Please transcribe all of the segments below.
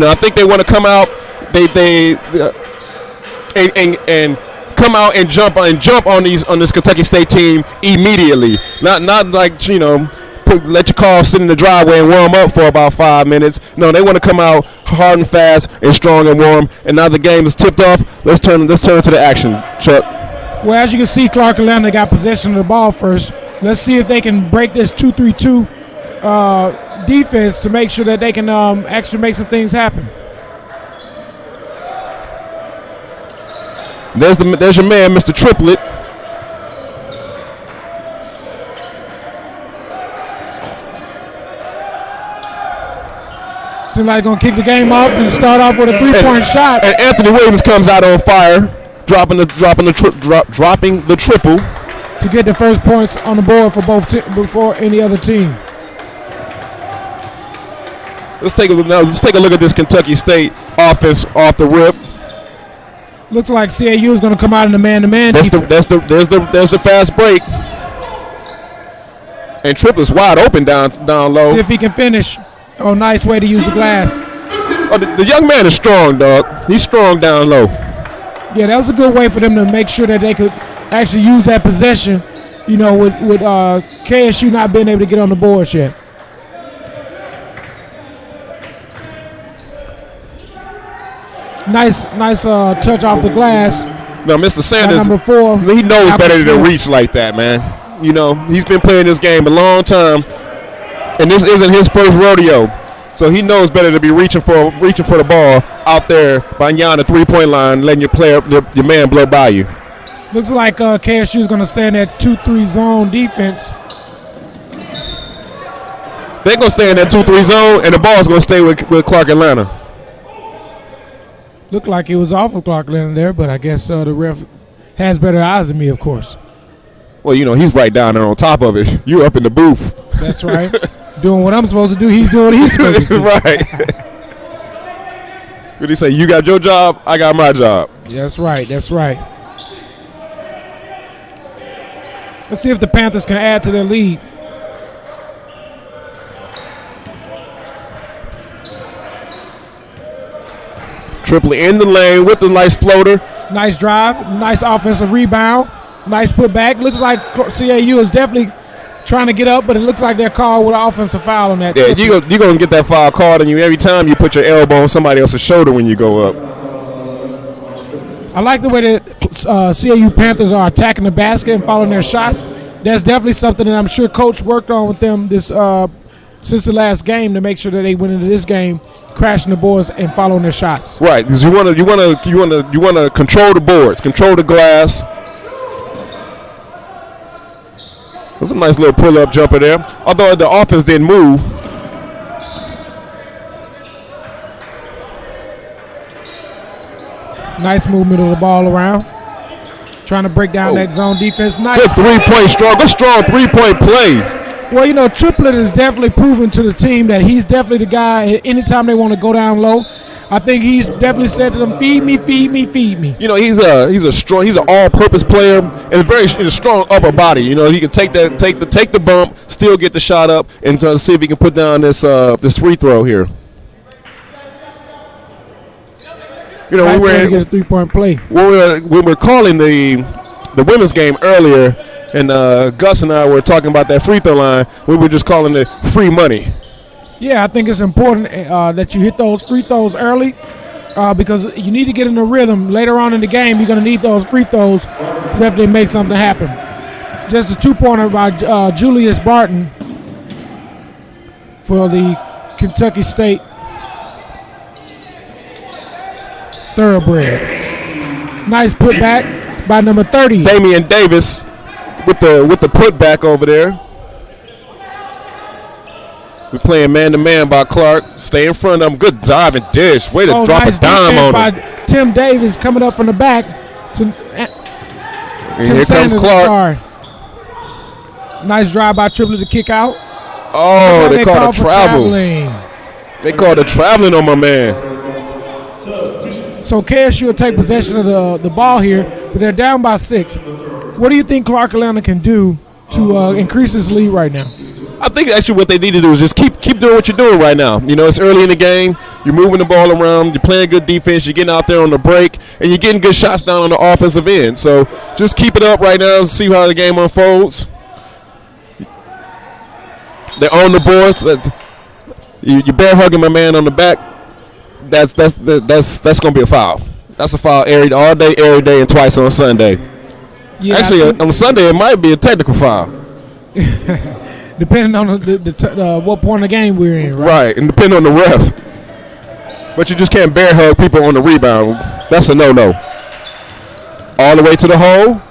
I think they want to come out. They and come out and jump on this Kentucky State team immediately. Not like let your car sit in the driveway and warm up for about 5 minutes. No, they want to come out hard and fast and strong and warm. And now the game is tipped off. Let's turn to the action, Chuck. Well, as you can see, Clark Atlanta got possession of the ball first. Let's see if they can break this 2-3-2 defense to make sure that they can actually make some things happen. There's your man, Mr. Triplett. Seems like they're going to kick the game off and start off with a three-point shot. And Anthony Williams comes out on fire, dropping the triple to get the first points on the board for before any other team. Let's take a look at this Kentucky State offense off the rip. Looks like CAU is going to come out in the man-to-man. There's the fast break. And Triplett's wide open down low. See if he can finish. Oh, nice way to use the glass. Oh, the young man is strong, dog. He's strong down low. Yeah, that was a good way for them to make sure that they could actually use that possession, with KSU not being able to get on the boards yet. Nice touch off the glass. No, Mr. Sanders, number 4, he knows better than to reach like that, man. He's been playing this game a long time, and this isn't his first rodeo. So he knows better to be reaching for the ball out there beyond the three-point line, letting your man blow by you. Looks like KSU is going to stay in that 2-3 zone defense. They're going to stay in that 2-3 zone, and the ball's going to stay with Clark Atlanta. Looked like it was off of Clark Atlanta there, but I guess the ref has better eyes than me, of course. Well, he's right down there on top of it. You up in the booth. That's right. Doing what I'm supposed to do, he's doing what he's supposed to do. Right. What did he say? You got your job, I got my job. That's right. Let's see if the Panthers can add to their lead. Triplett in the lane with the nice floater. Nice drive, nice offensive rebound, nice putback. Looks like CAU is definitely trying to get up, but it looks like they're called with an offensive foul on that. Yeah, you're going to get that foul called on you every time you put your elbow on somebody else's shoulder when you go up. I like the way that CAU Panthers are attacking the basket and following their shots. That's definitely something that I'm sure Coach worked on with them this since the last game to make sure that they went into this game crashing the boards and following their shots. Right, because you want to control the boards, control the glass. That's a nice little pull-up jumper there. Although the offense didn't move. Nice movement of the ball around. Trying to break down that zone defense. Nice. Good strong three-point play. Well, Triplett is definitely proven to the team that he's definitely the guy. Anytime they want to go down low, I think he's definitely said to them, "Feed me, feed me, feed me." He's an all-purpose player and a very strong upper body. He can take the bump, still get the shot up, and try to see if he can put down this free throw here. We were get a 3-point play. We were calling the women's game earlier. And Gus and I were talking about that free throw line. We were just calling it free money. Yeah, I think it's important that you hit those free throws early because you need to get in the rhythm. Later on in the game, you're going to need those free throws to definitely make something happen. Just a 2-pointer by Julius Barton for the Kentucky State Thoroughbreds. Nice putback by number 30. Damian Davis. With the putback over there. We're playing man-to-man by Clark. Stay in front of him. Good dive and dish. Way to drop a dime on by him. Tim Davis coming up from the back. And here comes Clark. Nice drive by Triplett to kick out. Oh, they called a travel. They called a traveling on my man. So KSU will take possession of the ball here, but they're down by 6. What do you think Clark Atlanta can do to increase this lead right now? I think actually what they need to do is just keep doing what you're doing right now. It's early in the game. You're moving the ball around. You're playing good defense. You're getting out there on the break, and you're getting good shots down on the offensive end. So just keep it up right now and see how the game unfolds. They're on the boards. You bear hugging my man on the back. That's going to be a foul. That's a foul all day, every day, and twice on Sunday. Yeah, actually, on Sunday it might be a technical foul. Depending on what point of the game we're in, right? Right, and depending on the ref. But you just can't bear hug people on the rebound. That's a no-no. All the way to the hole.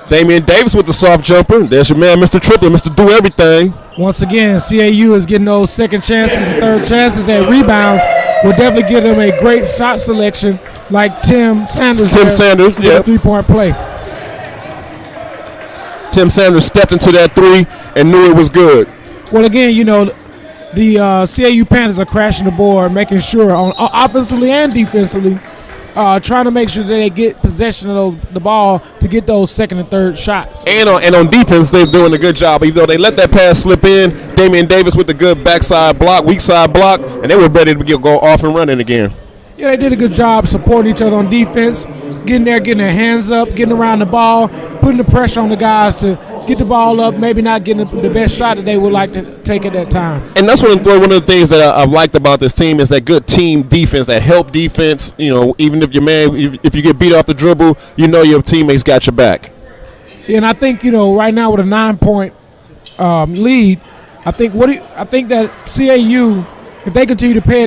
Damian Davis with the soft jumper. There's your man, Mr. Triplett, Mr. Do Everything. Once again, CAU is getting those second chances and third chances at rebounds. Will definitely give them a great shot selection like Tim Sanders. Tim Sanders, yeah. Three-point play. Tim Sanders stepped into that three and knew it was good. Well, again, the CAU Panthers are crashing the board, making sure on offensively and defensively, trying to make sure that they get possession of the ball to get those second and third shots. And on defense, they're doing a good job. Even though they let that pass slip in, Damian Davis with the good backside block, weak side block, and they were ready to go off and running again. Yeah, they did a good job supporting each other on defense, getting their hands up, getting around the ball, putting the pressure on the guys to get the ball up, maybe not getting the best shot that they would like to take at that time. And that's one of the things that I've liked about this team is that good team defense, that help defense. Even if if you get beat off the dribble, your teammates got your back. Yeah, and I think right now with a 9-point lead, I think that CAU, if they continue to play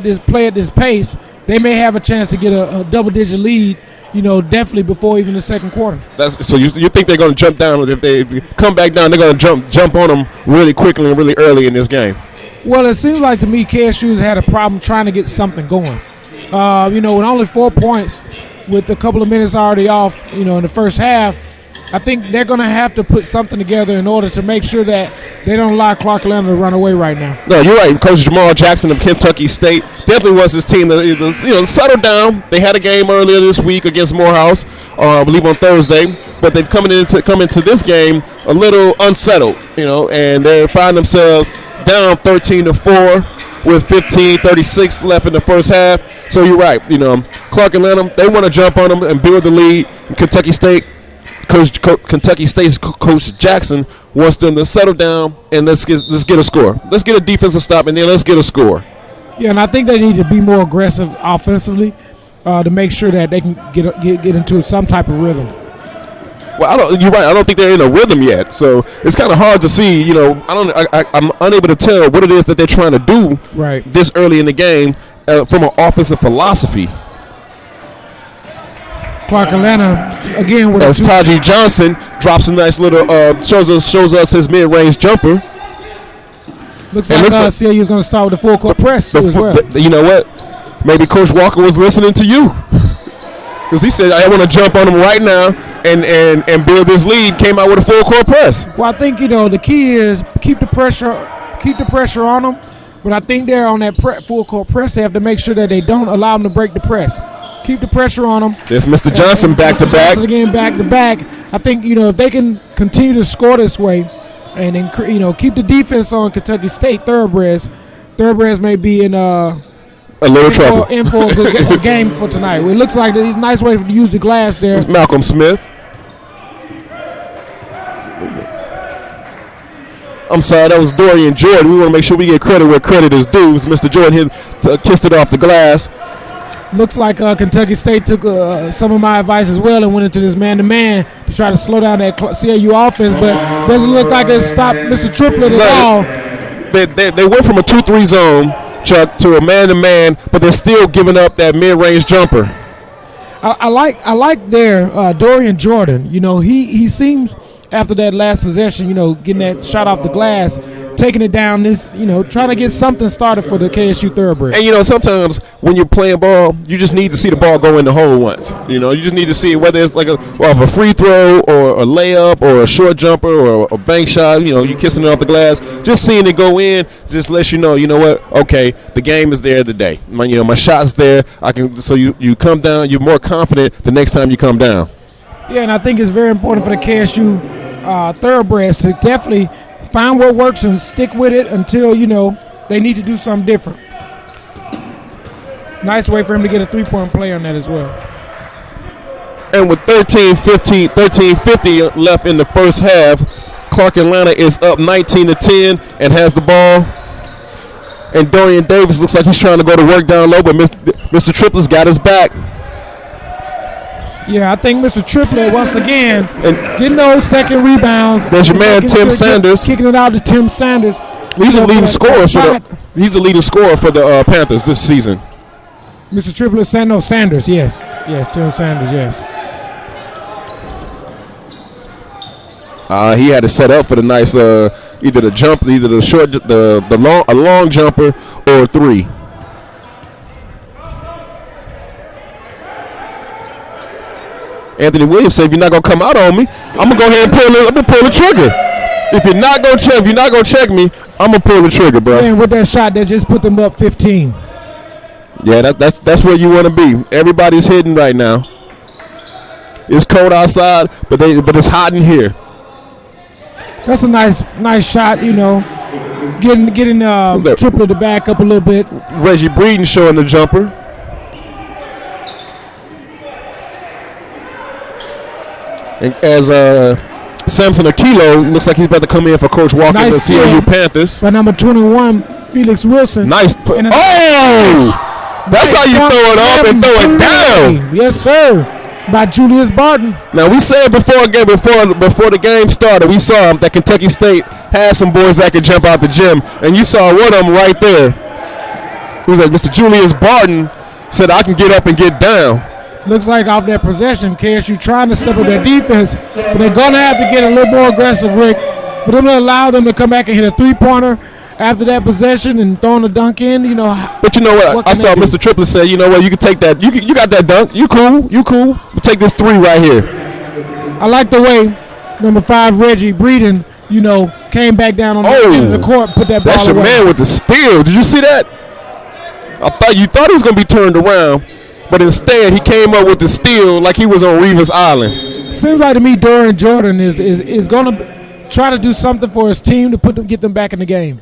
at this pace, they may have a chance to get a double-digit lead. Definitely before even the second quarter. So you think they're going to jump down? If they come back down, they're going to jump on them really quickly and really early in this game? Well, it seems like to me KSU's had a problem trying to get something going. With only 4 points, with a couple of minutes already off, in the first half, I think they're going to have to put something together in order to make sure that they don't allow Clark Atlanta to run away right now. No, you're right. Coach Jamal Jackson of Kentucky State definitely was his team that settled down. They had a game earlier this week against Morehouse, I believe on Thursday, but they've come into this game a little unsettled, and they find themselves down 13-4 with 15:36 left in the first half. So you're right. Clark Atlanta, they want to jump on them and build the lead. In Kentucky State. Kentucky State's Coach Jackson wants them to settle down and let's get a score. Let's get a defensive stop and then let's get a score. Yeah, and I think they need to be more aggressive offensively to make sure that they can get into some type of rhythm. Well, you're right. I don't think they're in a rhythm yet, so it's kind of hard to see. I'm unable to tell what it is that they're trying to do this early in the game from an offensive philosophy. Clark Atlanta again with as Taji Johnson drops a nice little shows us his mid-range jumper. Looks like CAU is going to start with the full court press as well. You know what? Maybe Coach Walker was listening to you because he said I want to jump on him right now and build this lead. Came out with a full court press. Well, I think the key is keep the pressure on them. But I think they're on that full court press. They have to make sure that they don't allow them to break the press. Keep the pressure on them. There's Mr. Johnson back to back. Again, back to back. I think if they can continue to score this way, and keep the defense on Kentucky State Thoroughbreds may be in a little trouble. In for a good game for tonight. It looks like a nice way to use the glass there. It's Malcolm Smith. I'm sorry, that was Dorian Jordan. We want to make sure we get credit where credit is due. Mr. Jordan kissed it off the glass. Looks like Kentucky State took some of my advice as well and went into this man-to-man to try to slow down that CAU offense, but doesn't look like it stopped Mr. Triplett at all. They went from a 2-3 zone, Chuck, to a man-to-man, but they're still giving up that mid-range jumper. I like their Dorian Jordan. He seems after that last possession, getting that shot off the glass, taking it down, trying to get something started for the KSU Thoroughbred. And, sometimes when you're playing ball, you just need to see the ball go in the hole once. You just need to see whether it's like a free throw or a layup or a short jumper or a bank shot, you're kissing it off the glass. Just seeing it go in just lets you know what, okay, the game is there today. My shot's there. So you come down, you're more confident the next time you come down. Yeah, and I think it's very important for the KSU Thoroughbreds to definitely find what works and stick with it until, they need to do something different. Nice way for him to get a 3-point play on that as well. And with 13:50 left in the first half, Clark Atlanta is up 19-10 and has the ball. And Dorian Davis looks like he's trying to go to work down low, but Mr. Triplett's got his back. Yeah, I think Mr. Triplett, once again, getting those second rebounds. There's your man, Tim Sanders. Kicking it out to Tim Sanders. He's the leading scorer for the Panthers this season. Mr. Triplett, Sanders, yes. Yes, Tim Sanders, yes. He had to set up for the nice, either the jump, either the short, a long jumper or a three. Anthony Williams said, "If you're not gonna come out on me, I'm gonna go ahead and pull the trigger. If you're not gonna check me, I'm gonna pull the trigger, bro." Yeah, and with that shot, that just put them up 15. Yeah, that's where you want to be. Everybody's hitting right now. It's cold outside, but it's hot in here. That's a nice shot, getting Triplett to back up a little bit. Reggie Breeden showing the jumper. And as Samson Aquilo looks like he's about to come in for Coach Walker, the CAU Panthers. By number 21, Felix Wilson. Nice. That's how you throw it up and throw it down. Yes, sir. By Julius Barton. Now, we said before the game started, we saw that Kentucky State had some boys that could jump out the gym, and you saw one of them right there. He was like, Mr. Julius Barton said, "I can get up and get down." Looks like off that possession, KSU trying to step up their defense, but they're going to have to get a little more aggressive, Rick, for them to allow them to come back and hit a three-pointer after that possession and throwing a dunk in, But you know what? I saw Mr. Triplett say, you know what, you can take that. You got that dunk. You cool. We'll take this three right here. I like the way number 5, Reggie Breeden, came back down on the end of the court and put that ball That's your away. man with the steal. Did you see that? You thought he was going to be turned around, but instead he came up with the steal like he was on Revis Island. Seems like to me Dorian Jordan is going to try to do something for his team to get them back in the game.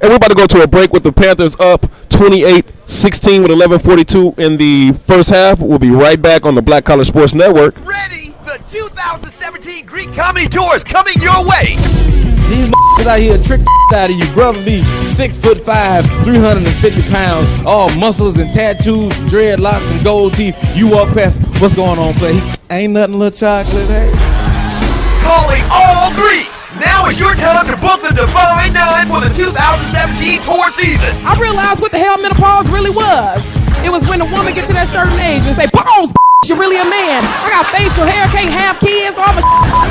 And we're about to go to a break with the Panthers up 28-16 with 11:42 in the first half. We'll be right back on the Black Collar Sports Network. Ready? The 2017 Greek Comedy Tour is coming your way. These out here trick out of you, brother. Be 6'5", 350 pounds, all muscles and tattoos, and dreadlocks and gold teeth. You walk past, what's going on, play? Ain't nothing, little chocolate, hey. Calling all Greeks. Now is your time to book the Divine Nine for the 2017 tour season. I realized what the hell menopause really was. It was when a woman gets to that certain age and say, "Pause, you're really a man. I got facial hair, can't have kids, all my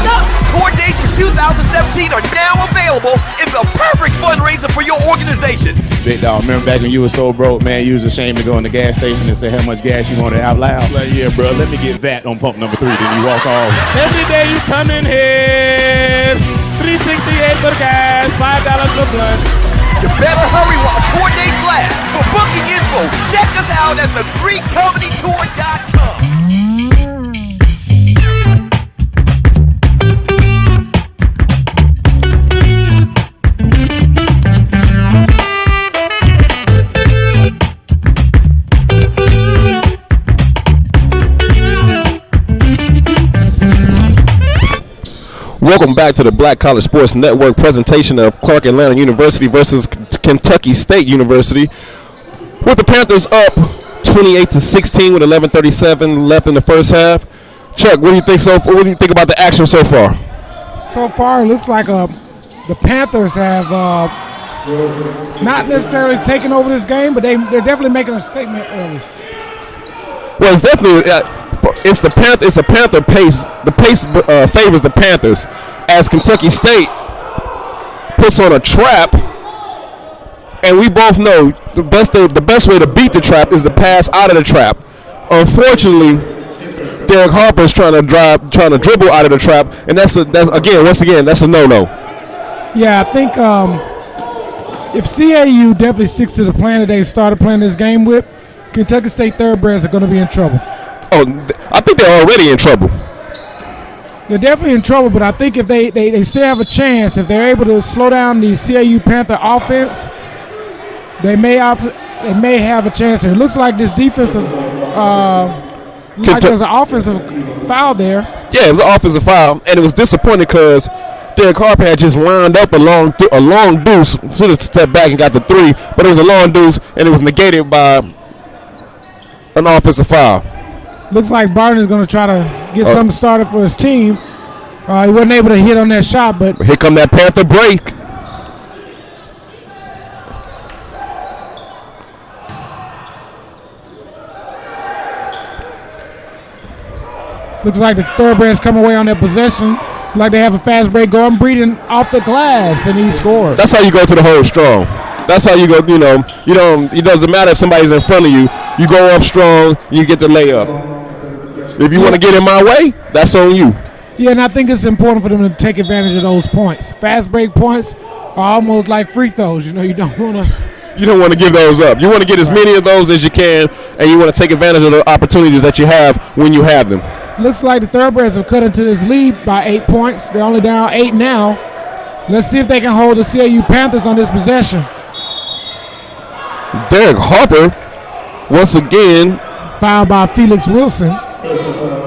up." Tour dates for 2017 are now available. It's a perfect fundraiser for your organization. Big dog, remember back when you were so broke, man, you was ashamed to go in the gas station and say how much gas you wanted out loud? Like, yeah, bro, let me get that on pump number 3. Then you walk off. Every day you come in here, $3.68 for the gas, $5 for blunts. You better hurry while tour dates last. For booking info, check us out at thegreekcomedytour.com. Welcome back to the Black Collar Sports Network presentation of Clark Atlanta University versus Kentucky State University. With the Panthers up 28-16 with 11:37 left in the first half. Chuck, what do you think what do you think about the action so far? So far, it looks like the Panthers have not necessarily taken over this game, but they're definitely making a statement early. Well, it's definitely it's the Panther pace. The pace favors the Panthers as Kentucky State puts on a trap, and we both know the best way to beat the trap is to pass out of the trap. Unfortunately, Derek Harper's trying to dribble out of the trap, and that's a no-no. Yeah, I think if CAU definitely sticks to the plan that they started playing this game with, Kentucky State Thoroughbreds are going to be in trouble. Oh, I think they're already in trouble. They're definitely in trouble, but I think if they still have a chance, if they're able to slow down the CAU Panther offense, they may they may have a chance here. It looks like this defensive, like there's an offensive foul there. Yeah, it was an offensive foul, and it was disappointing because Derek Harper had just lined up a long deuce. Should have stepped back and got the 3, but it was a long deuce, and it was negated by an offensive foul. Looks like Barton is going to try to get something started for his team. He wasn't able to hit on that shot, but here come that Panther break. Looks like the Thoroughbreds come away on their possession. Like they have a fast break going. Breeden off the glass, and he scores. That's how you go to the hole strong. That's how you go. You know, it doesn't matter if somebody's in front of you. You go up strong, you get the layup. If you want to get in my way, that's on you. Yeah, and I think it's important for them to take advantage of those points. Fast break points are almost like free throws. You know, you don't want to. You don't want to give those up. You want to get as many of those as you can, and you want to take advantage of the opportunities that you have when you have them. Looks like the Thoroughbreds have cut into this lead by 8 points. They're only down 8 now. Let's see if they can hold the CAU Panthers on this possession. Derek Harper, once again, fouled by Felix Wilson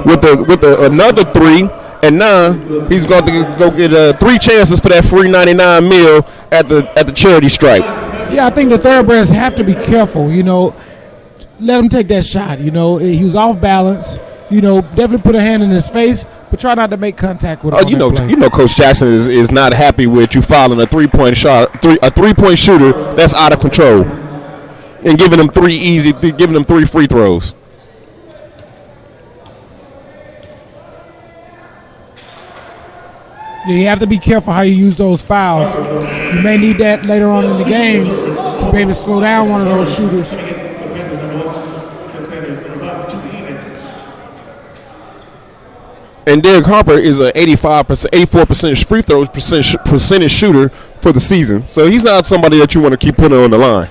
with another 3, and now he's going to go get 3 chances for that free $99 million at the charity stripe. Yeah, I think the Thoroughbreds have to be careful. You know, let him take that shot. You know, he was off balance. You know, definitely put a hand in his face, but try not to make contact with him. You know, Coach Jackson is not happy with you fouling a 3-point shot, a 3-point shooter that's out of control, and giving them 3 free throws. Yeah, you have to be careful how you use those fouls. You may need that later on in the game to be able to slow down one of those shooters. And Derek Harper is a 84% free throws percentage shooter for the season. So he's not somebody that you want to keep putting on the line.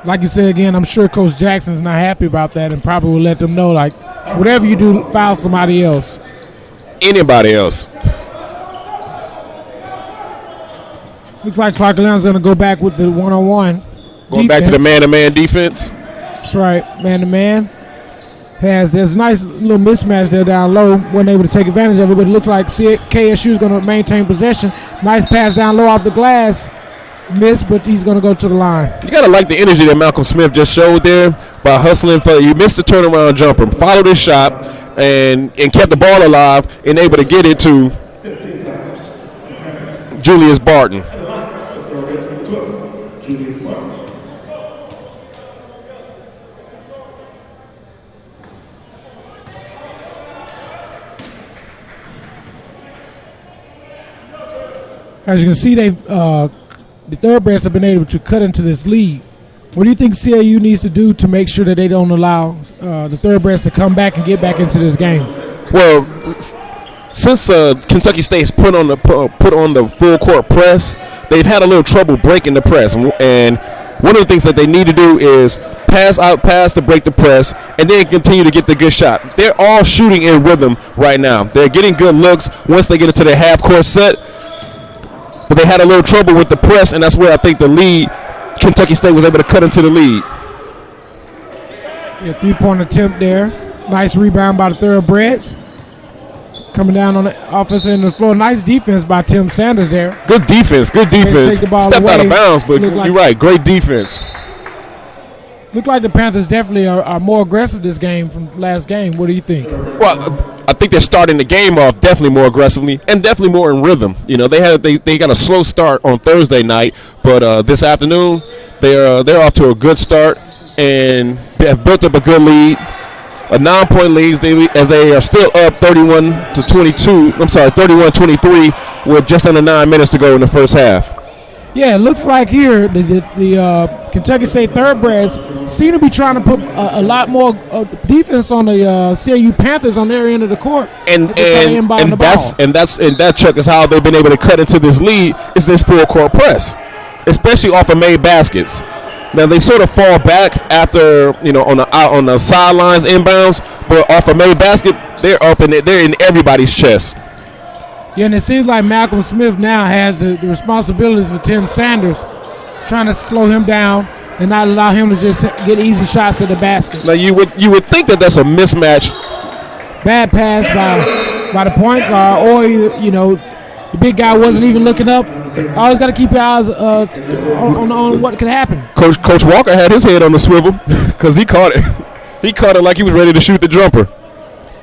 Like you said again, I'm sure Coach Jackson's not happy about that and probably will let them know, like, whatever you do, foul somebody else. Anybody else. Looks like Clark Atlanta's going to go back with the one-on-one. Going back to the man-to-man defense. That's right, man-to-man. There's a nice little mismatch there down low. Wasn't able to take advantage of it, but it looks like KSU is going to maintain possession. Nice pass down low off the glass. Missed, but he's going to go to the line. You got to like the energy that Malcolm Smith just showed there by hustling. You missed the turnaround jumper, followed his shot, and kept the ball alive and able to get it to Julius Barton. As you can see, the Thoroughbreds have been able to cut into this lead. What do you think CAU needs to do to make sure that they don't allow the Thoroughbreds to come back and get back into this game? Well, since Kentucky State's put on the full court press, they've had a little trouble breaking the press. And one of the things that they need to do is pass to break the press, and then continue to get the good shot. They're all shooting in rhythm right now. They're getting good looks once they get into their half-court set. But they had a little trouble with the press, and that's where I think the lead, Kentucky State was able to cut into the lead. Yeah, 3-point attempt there. Nice rebound by the Thoroughbreds. Coming down on the offense end of the floor. Nice defense by Tim Sanders there. Good defense. Stepped out of bounds, but you're right. Great defense. Look like the Panthers definitely are more aggressive this game from last game. What do you think? Well, I think they're starting the game off definitely more aggressively and definitely more in rhythm. You know, they got a slow start on Thursday night, but this afternoon they're off to a good start and they have built up a good lead, a 9-point lead as they are still up 31-23 with just under 9 minutes to go in the first half. Yeah, it looks like here the Kentucky State Thoroughbreds seem to be trying to put a lot more defense on the CAU Panthers on their end of the court. And that, Chuck, is how they've been able to cut into this lead is this full court press, especially off of made baskets. Now they sort of fall back after, you know, on the sidelines inbounds, but off a made basket, they're up and they're in everybody's chest. Yeah, and it seems like Malcolm Smith now has the responsibilities for Tim Sanders, trying to slow him down, and not allow him to just get easy shots at the basket. Now you would think that that's a mismatch. Bad pass by the point guard, or the big guy wasn't even looking up. Always got to keep your eyes on what could happen. Coach Walker had his head on the swivel because he caught it. He caught it like he was ready to shoot the jumper.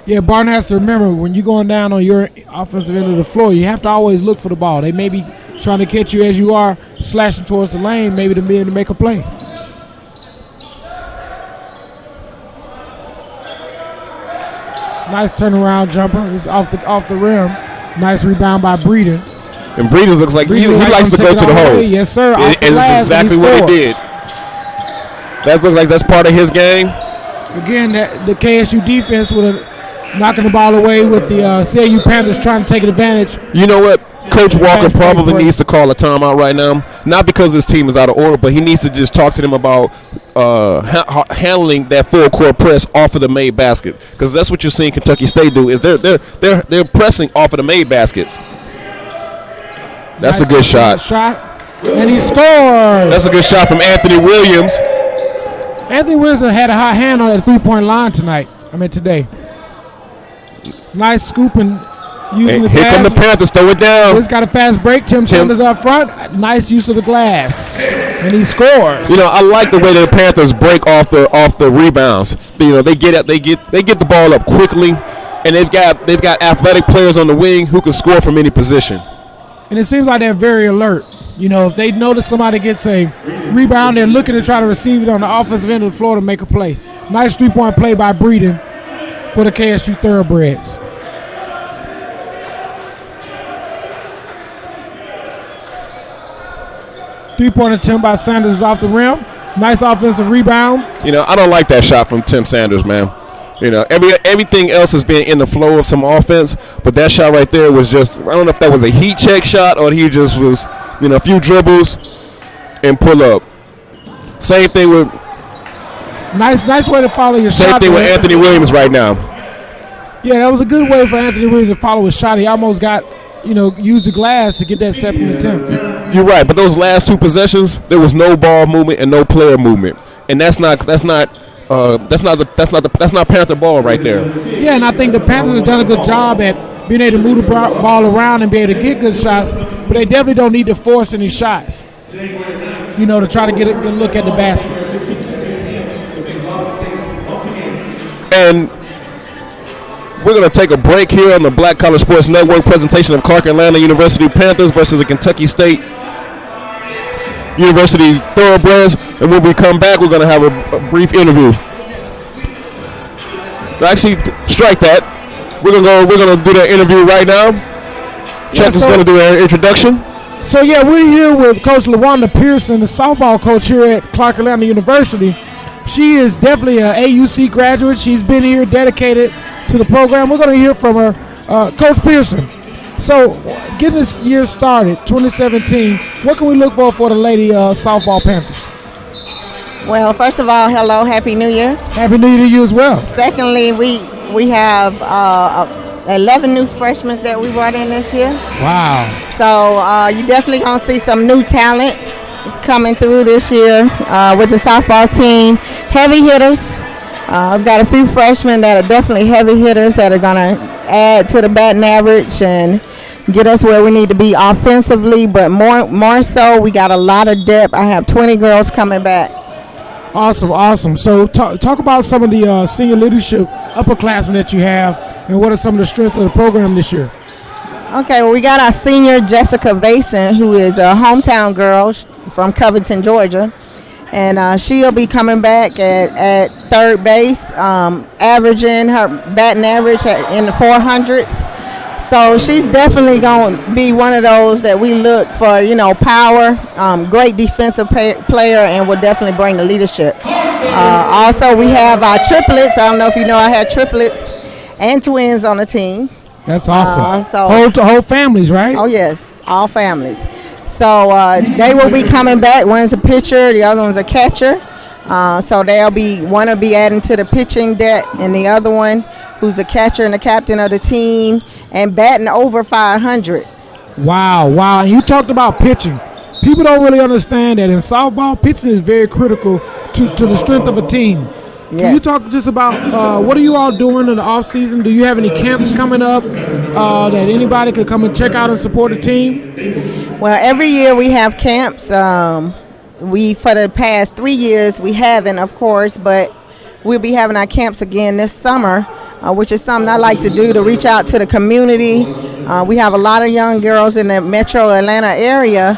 Yeah, Barton has to remember when you're going down on your offensive end of the floor, you have to always look for the ball. They may be trying to catch you as you are slashing towards the lane, maybe to be able to make a play. Nice turnaround jumper. It's off the rim. Nice rebound by Breeden. And Breeden looks like he likes to go to the hole. Yes, sir. And it's exactly what he did. That looks like that's part of his game. Again, the KSU defense with knocking the ball away with the CAU Panthers trying to take advantage. You know what? Coach Walker probably needs to call a timeout right now. Not because his team is out of order, but he needs to just talk to them about handling that full court press off of the made basket. Because that's what you're seeing Kentucky State do is they're pressing off of the made baskets. That's a good shot. And he scored. That's a good shot from Anthony Williams. Anthony Williams had a hot hand on that three-point line today. Nice scooping. Using the here come the Panthers, throw it down. He's got a fast break. Tim Sanders up front. Nice use of the glass. And he scores. I like the way that the Panthers break off the rebounds. They get the ball up quickly, and they've got athletic players on the wing who can score from any position. And it seems like they're very alert. If they notice somebody gets a rebound, they're looking to try to receive it on the offensive end of the floor to make a play. Nice three-point play by Breeden for the KSU Thoroughbreds. Three-point attempt by Sanders is off the rim. Nice offensive rebound. I don't like that shot from Tim Sanders, man. Everything else has been in the flow of some offense, but that shot right there was just, I don't know if that was a heat check shot or he just was, a few dribbles and pull up. Same thing with. Nice way to follow your shot. Same thing with Anthony Williams right now. Yeah, that was a good way for Anthony Williams to follow his shot. He almost got, used the glass to get that second attempt. You're right, but those last two possessions, there was no ball movement and no player movement, and that's not Panther ball right there. Yeah, and I think the Panthers have done a good job at being able to move the ball around and be able to get good shots, but they definitely don't need to force any shots, to try to get a good look at the basket. And we're going to take a break here on the Black College Sports Network presentation of Clark Atlanta University Panthers versus the Kentucky State University Thoroughbreds. And when we come back, we're going to have a brief interview. Actually, strike that. We're going to do that interview right now. Chuck is going to do an introduction. So, we're here with Coach LaWanda Pearson, the softball coach here at Clark Atlanta University. She is definitely an AUC graduate. She's been here dedicated to the program. We're going to hear from her. Coach Pearson, so getting this year started, 2017, what can we look for the Lady Softball Panthers? Well, first of all, hello, Happy New Year. Happy New Year to you as well. Secondly, we have 11 new freshmen that we brought in this year. Wow. So you definitely going to see some new talent coming through this year with the softball team. Heavy hitters. I've got a few freshmen that are definitely heavy hitters that are going to add to the batting average and get us where we need to be offensively, but more so, we got a lot of depth. I have 20 girls coming back. Awesome. So talk about some of the senior leadership upperclassmen that you have, and what are some of the strengths of the program this year? Okay, well, we got our senior Jessica Vason, who is a hometown girl from Covington, Georgia. And she'll be coming back at third base, averaging her batting average in the 400s. So she's definitely going to be one of those that we look for, power, great defensive player, and will definitely bring the leadership. Also, we have our triplets. I don't know if you know, I had triplets and twins on the team. That's awesome. Whole families, right? Oh, yes, all families. So they will be coming back. One's a pitcher, the other one's a catcher. So one will be adding to the pitching deck, and the other one, who's a catcher and the captain of the team, and batting over 500. Wow. And you talked about pitching. people don't really understand that in softball, pitching is very critical to the strength of a team. Yes. Can you talk just about what are you all doing in the off season? Do you have any camps coming up that anybody could come and check out and support the team? Well, every year we have camps. For the past 3 years we haven't, of course, but we'll be having our camps again this summer, which is something I like to do to reach out to the community. We have a lot of young girls in the metro Atlanta area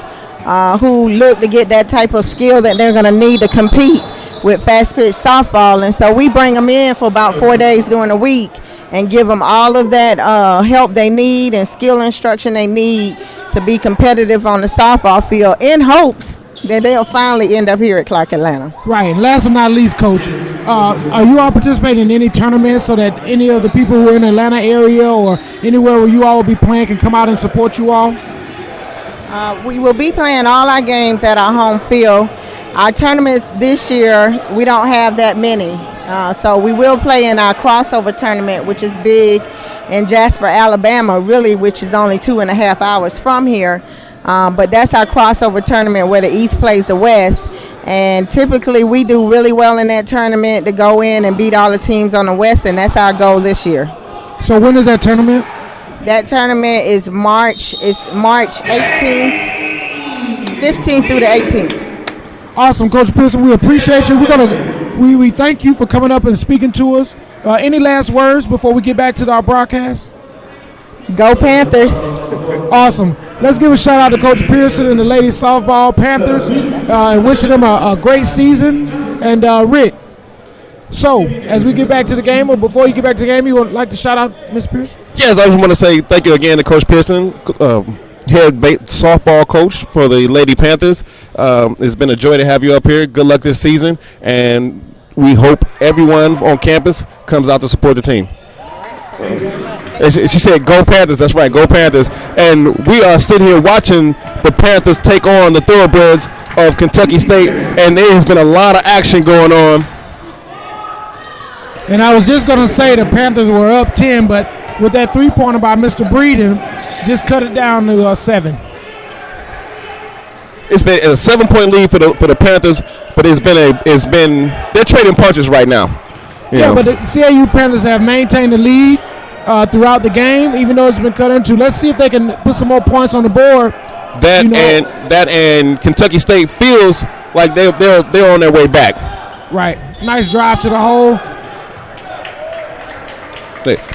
who look to get that type of skill that they're going to need to compete with fast pitch softball, and so we bring them in for about 4 days during the week and give them all of that help they need and skill instruction they need to be competitive on the softball field, in hopes that they'll finally end up here at Clark Atlanta. Right. And last but not least, Coach, are you all participating in any tournaments so that any of the people who are in the Atlanta area or anywhere where you all will be playing can come out and support you all? We will be playing all our games at our home field. Our tournaments this year, we don't have that many. So we will play in our crossover tournament, which is big in Jasper, Alabama, really, which is only 2.5 hours from here. But that's our crossover tournament where the East plays the West. And typically we do really well in that tournament to go in and beat all the teams on the West, and that's our goal this year. So when is that tournament? That tournament is March 18th, 15th through the 18th. Awesome, Coach Pearson. We appreciate you. We thank you for coming up and speaking to us. Any last words before we get back to our broadcast? Go Panthers. Awesome. Let's give a shout out to Coach Pearson and the ladies softball Panthers and wishing them a great season. And Rick, so as we get back to the game, or before you get back to the game, you would like to shout out Ms. Pearson? Yes, I just want to say thank you again to Coach Pearson, head softball coach for the Lady Panthers. It's been a joy to have you up here. Good luck this season, and we hope everyone on campus comes out to support the team. She said, "Go Panthers!" That's right, go Panthers! And we are sitting here watching the Panthers take on the Thoroughbreds of Kentucky State, and there has been a lot of action going on. And I was just going to say the Panthers were up 10, but with that three-pointer by Mr. Breeden, just cut it down to 7. It's been a 7-point lead for the Panthers, but they're trading punches right now. Yeah, but the CAU Panthers have maintained the lead throughout the game, even though it's been cut into. Let's see if they can put some more points on the board. And Kentucky State feels like they're on their way back. Right, nice drive to the hole.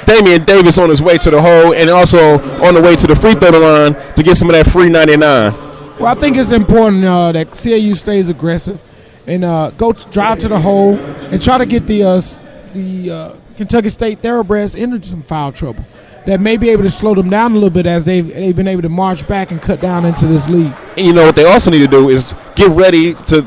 Damian Davis on his way to the hole, and also on the way to the free throw line to get some of that free 99. Well, I think it's important that CAU stays aggressive and drive to the hole and try to get the Kentucky State Thoroughbreds into some foul trouble that may be able to slow them down a little bit as they've been able to march back and cut down into this lead. And you know what they also need to do is get ready to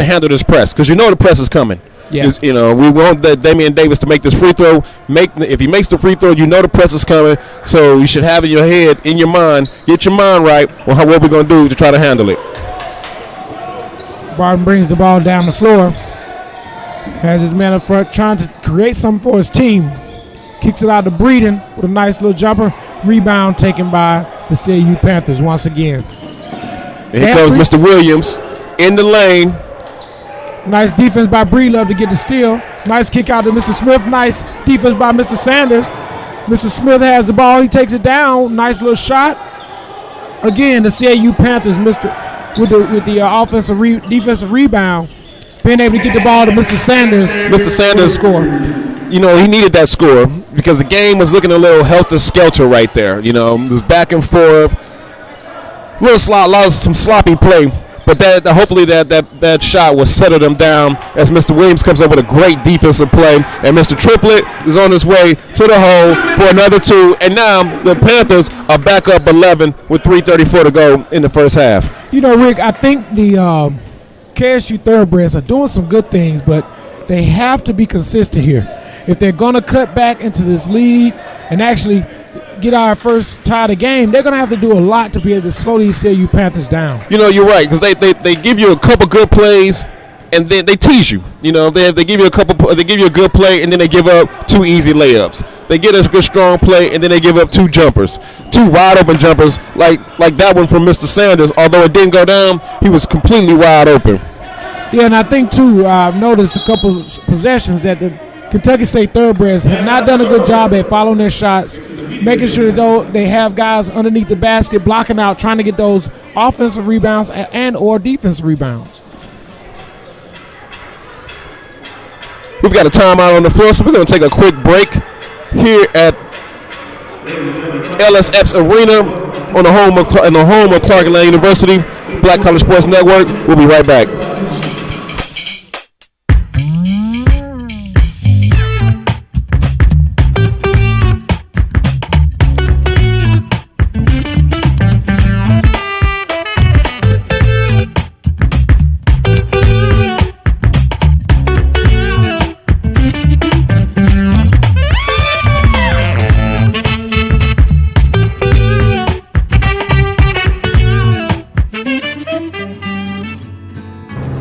handle this press, because the press is coming. Yeah. We want Damian Davis to make this free throw. If he makes the free throw, the press is coming. So you should have in your head, in your mind, get your mind right on what we're going to do to try to handle it. Barton brings the ball down the floor. Has his man up front trying to create something for his team. Kicks it out to Breeden with a nice little jumper. Rebound taken by the CAU Panthers once again. And here comes Mr. Williams in the lane. Nice defense by Breedlove to get the steal. Nice kick out to Mr. Smith. Nice defense by Mr. Sanders. Mr. Smith has the ball. He takes it down. Nice little shot. Again, the CAU Panthers with the defensive rebound, being able to get the ball to Mr. Sanders. Mr. Sanders score. He needed that score because the game was looking a little helter-skelter right there. It was back and forth, some sloppy play. But hopefully that shot will settle them down as Mr. Williams comes up with a great defensive play, and Mr. Triplett is on his way to the hole for another 2. And now the Panthers are back up 11 with 3:34 to go in the first half. Rick, I think the KSU Thoroughbreds are doing some good things, but they have to be consistent here. If they're going to cut back into this lead and actually get our first tie of the game, they're going to have to do a lot to be able to slow these CAU Panthers down. You're right, because they give you a couple good plays and then they tease you. They give you they give you a good play and then they give up 2 easy layups. They get a good strong play, and then they give up 2 jumpers, 2 wide open jumpers, like that one from Mr. Sanders. Although it didn't go down, he was completely wide open. Yeah, and I think too, I've noticed a couple of possessions that the Kentucky State Thoroughbreds have not done a good job at following their shots, making sure that they have guys underneath the basket blocking out, trying to get those offensive rebounds and or defensive rebounds. We've got a timeout on the floor, so we're going to take a quick break here at LSF's Arena on the home of Clark Atlanta University, Black College Sports Network. We'll be right back.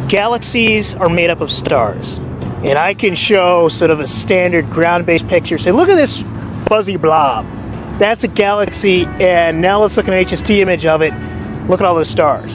Galaxies are made up of stars, and I can show sort of a standard ground-based picture. Say, look at this fuzzy blob. That's a galaxy, and now let's look at an HST image of it. Look at all those stars.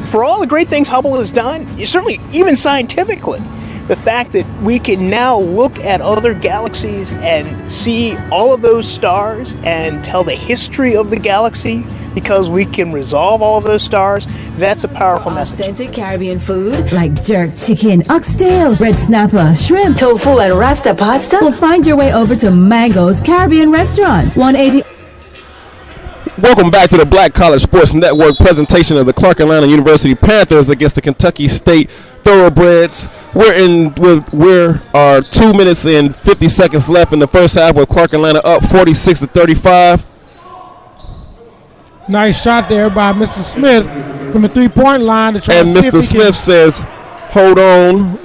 For all the great things Hubble has done, certainly even scientifically, the fact that we can now look at other galaxies and see all of those stars and tell the history of the galaxy because we can resolve all of those stars, that's a powerful message. Authentic Caribbean food like jerk chicken, oxtail, red snapper, shrimp, tofu, and rasta pasta will find your way over to Mango's Caribbean Restaurant, 180. Welcome back to the Black College Sports Network presentation of the Clark Atlanta University Panthers against the Kentucky State Thoroughbreds. We're 2 minutes and 50 seconds left in the first half with Clark Atlanta up 46-35. Nice shot there by Mr. Smith from the three-point line to try and to see Mr. Smith says, "Hold on,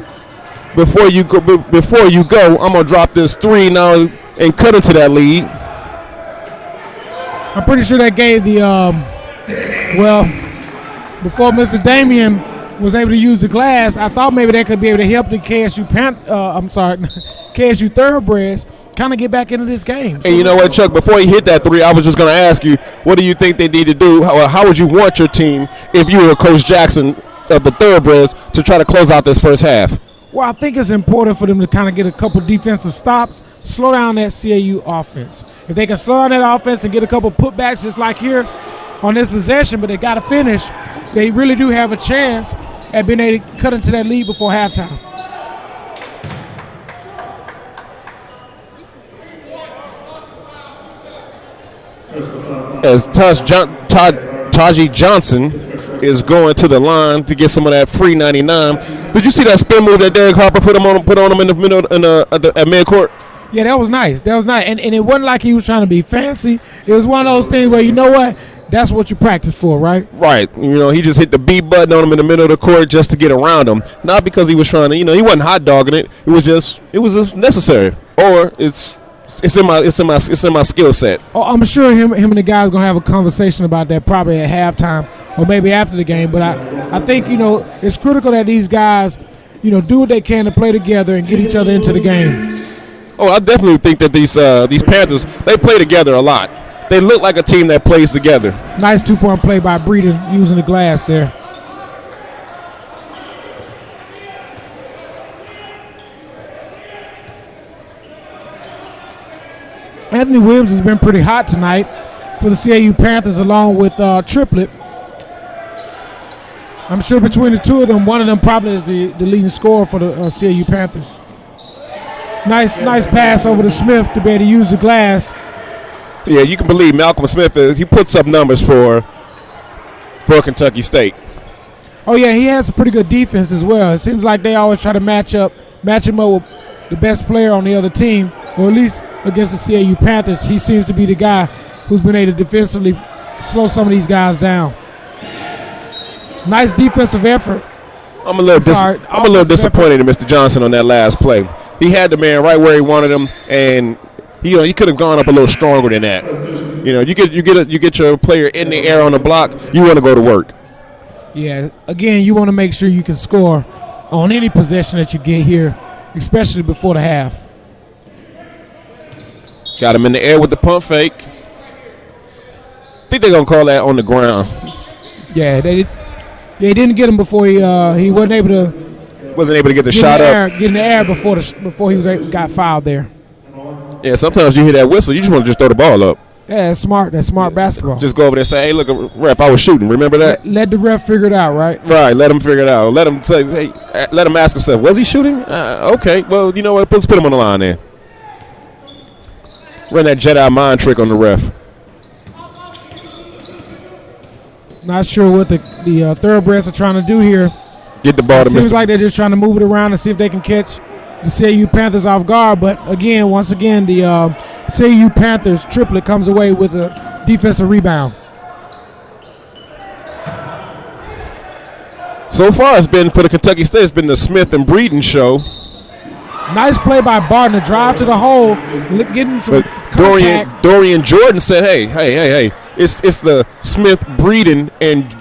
before you go, I'm gonna drop this 3 now and cut into that lead." I'm pretty sure that gave the before Mr. Damian was able to use the glass, I thought maybe that could be able to help the KSU Thoroughbreds kind of get back into this game. And you know what, Chuck, before he hit that 3, I was just going to ask you, what do you think they need to do? How would you want your team, if you were Coach Jackson of the Thoroughbreds, to try to close out this first half? Well, I think it's important for them to kind of get a couple defensive stops, slow down that CAU offense. If they can slow down that offense and get a couple putbacks just like here on this possession, but they got to finish, they really do have a chance at being able to cut into that lead before halftime. As Taji Johnson is going to the line to get some of that free 99. Did you see that spin move that Derek Harper put on him in the middle at midcourt? Yeah, that was nice. And it wasn't like he was trying to be fancy. It was one of those things where, you know what, that's what you practice for, right? Right. You know, he just hit the B button on him in the middle of the court just to get around him. Not because he was trying to, he wasn't hot dogging it. It was just necessary. Or it's in my skill set. Oh, I'm sure him and the guys gonna have a conversation about that probably at halftime or maybe after the game. But I think it's critical that these guys do what they can to play together and get each other into the game. Oh, I definitely think that these Panthers, they play together a lot. They look like a team that plays together. Nice 2-point play by Breeden using the glass there. Anthony Williams has been pretty hot tonight for the CAU Panthers along with Triplett. I'm sure between the two of them, one of them probably is the leading scorer for the CAU Panthers. Nice pass over to Smith to be able to use the glass. Yeah, you can believe Malcolm Smith, he puts up numbers for Kentucky State. Oh, yeah, he has a pretty good defense as well. It seems like they always try to match him up with the best player on the other team, or at least against the CAU Panthers. He seems to be the guy who's been able to defensively slow some of these guys down. Nice defensive effort. I'm a little disappointed in Mr. Johnson on that last play. He had the man right where he wanted him, and he could have gone up a little stronger than that. You get your player in the air on the block, you want to go to work. Yeah, again, you want to make sure you can score on any possession that you get here, especially before the half. Got him in the air with the pump fake. I think they're going to call that on the ground. Yeah, they didn't get him before he wasn't able to get the shot up. Get in the air before he got fouled there. Yeah, sometimes you hear that whistle, you just want to just throw the ball up. Yeah, that's smart. That's smart basketball. Just go over there and say, hey, look, ref, I was shooting. Remember that? Let the ref figure it out, right? Right, let him figure it out. Let him say, hey, let him ask himself, was he shooting? Okay, well, you know what? Let's put him on the line then. Run that Jedi mind trick on the ref. Not sure what the thoroughbreds are trying to do here. Get the ball to Mr. Seems like they're just trying to move it around and see if they can catch the CAU Panthers off guard. But once again, the CAU Panthers Triplett comes away with a defensive rebound. So far, it's been for the Kentucky State. It's been the Smith and Breeden show. Nice play by Barton to drive to the hole, getting some contact. Dorian Jordan said, "Hey! It's the Smith, Breeden and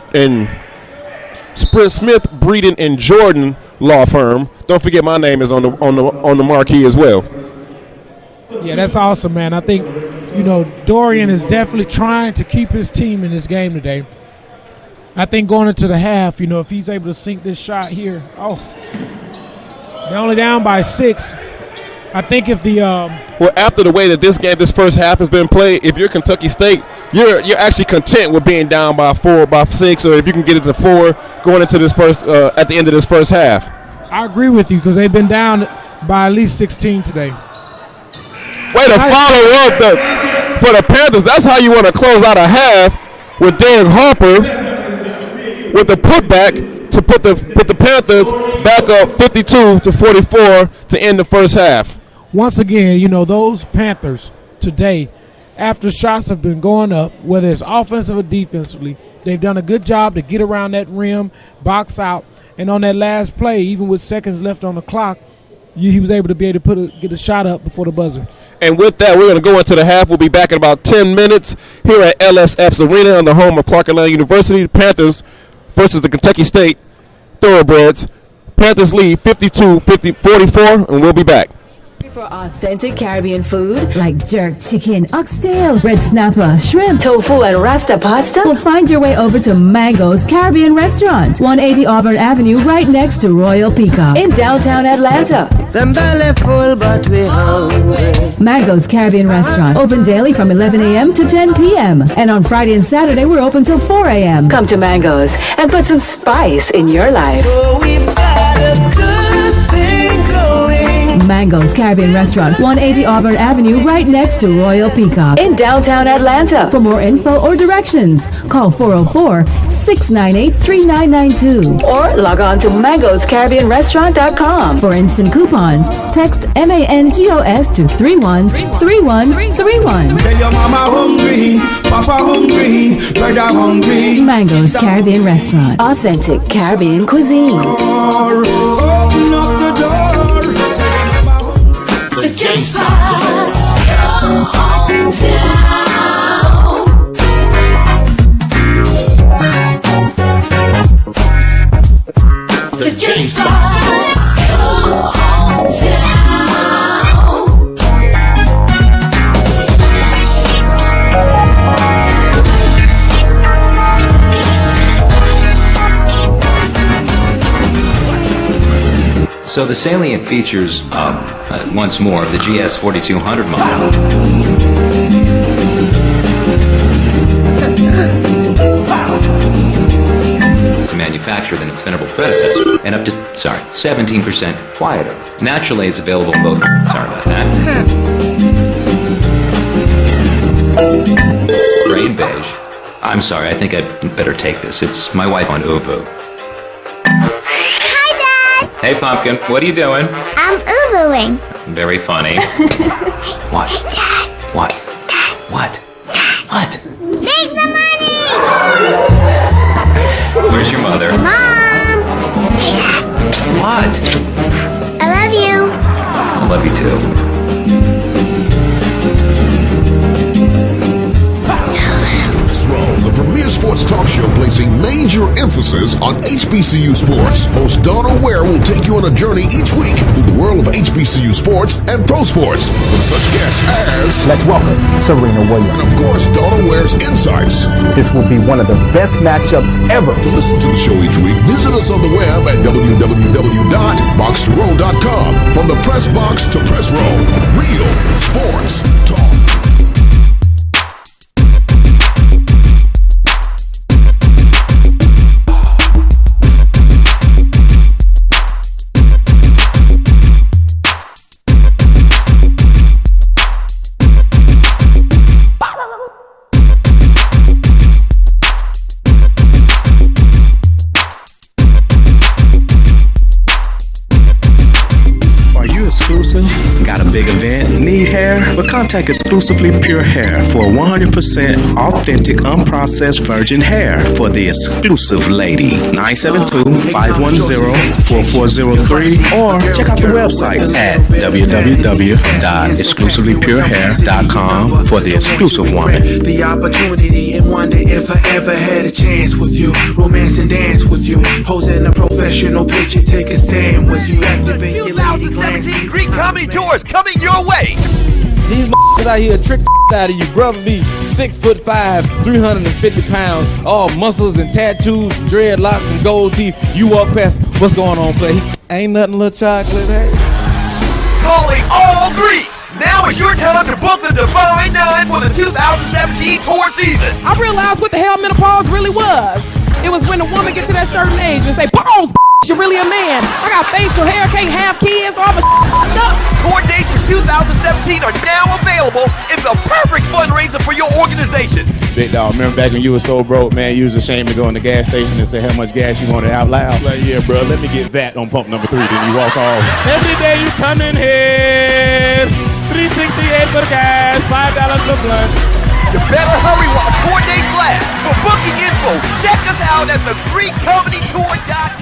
Smith, Breeden and Jordan law firm. Don't forget my name is on the marquee as well." Yeah, that's awesome, man. I think Dorian is definitely trying to keep his team in this game today. I think going into the half, if he's able to sink this shot here, they're only down by 6. I think if the well, after the way that this first half has been played, if you're Kentucky State, you're actually content with being down by 4, by 6, or if you can get it to 4 going into this at the end of this first half. I agree with you because they've been down by at least 16 today. Way to follow up for the Panthers. That's how you want to close out a half with Derek Harper with the putback to put the Panthers back up 52-44 to end the first half. Once again, those Panthers today, after shots have been going up, whether it's offensive or defensively, they've done a good job to get around that rim, box out, and on that last play, even with seconds left on the clock, he was able to get a shot up before the buzzer. And with that, we're going to go into the half. We'll be back in about 10 minutes here at LSF's Arena on the home of Clark Atlanta University. The Panthers versus the Kentucky State Thoroughbreds. Panthers lead 52-44, and we'll be back. For authentic Caribbean food like jerk chicken, oxtail, red snapper, shrimp, tofu, and rasta pasta, well, find your way over to Mango's Caribbean Restaurant, 180 Auburn Avenue, right next to Royal Peacock in downtown Atlanta. Them belly full, but we hungry. Mango's Caribbean Restaurant, open daily from 11 a.m. to 10 p.m. And on Friday and Saturday, we're open till 4 a.m. Come to Mango's and put some spice in your life. So we've got a good thing going. Mango's Caribbean Restaurant, 180 Auburn Avenue, right next to Royal Peacock in downtown Atlanta. For more info or directions, call 404-698-3992 or log on to mangoscaribbeanrestaurant.com. For instant coupons, text MANGOS to 313131. Tell your mama hungry, papa hungry, brother hungry. Mango's Caribbean Restaurant, authentic Caribbean cuisine. Open up the door. The J-Spot, your hometown. The J-Spot, your hometown. So the salient features, once more, the GS 4200 model. To manufacture than its venerable predecessor, and up to 17% quieter. Naturally, it's available in both. Sorry about that. Gray and beige. I'm sorry. I think I'd better take this. It's my wife on Uvu. Hey, Pumpkin, what are you doing? I'm Uvuing. Very funny. What? Dad. What? Dad. What? Dad. What? Make some money! Where's your mother? Mom! Hey, Dad. What? I love you. I love you too. The premier sports talk show placing major emphasis on HBCU sports. Host Donna Ware will take you on on a journey each week through the world of HBCU sports and pro sports with such guests as... Let's welcome Serena Williams. And of course, Donna Ware's insights. This will be one of the best matchups ever. To listen to the show each week, visit us on the web at www.boxtorow.com. From the press box to press row, real sports talk. Got a big event? Need hair? Well, contact Exclusively Pure Hair for 100% authentic, unprocessed virgin hair for the exclusive lady. 972-510-4403 or check out the website at www.exclusivelypurehair.com for the exclusive woman. The opportunity and wonder if I ever had a chance with you. Romance and dance with you. Posing a professional picture, take a stand with you. Activate your lady glance. 2017 Greek Comedy Tour is coming your way. These out here trick out of you, brother. Be 6'5", 350 pounds, all muscles and tattoos, and dreadlocks and gold teeth. You walk past, what's going on, play? Ain't nothing, little chocolate, hey? Calling all Greeks. Now is your time to book the Divine Nine for the 2017 tour season. I realized what the hell menopause really was. It was when a woman get to that certain age and say, pause, you're really a man. I got facial hair, can't have kids, all my up. Tour dates for 2017 are now available. It's the perfect fundraiser for your organization. Big dog, remember back when you were so broke, man, you was ashamed to go in the gas station and say how much gas you wanted out loud? Like, yeah, bro, let me get that on pump number 3. Then you walk off. Every day you come in here, $3.68 for the gas, $5 for blunts. You better hurry while tour dates last. For booking info, check us out at thegreekcomedytour.com.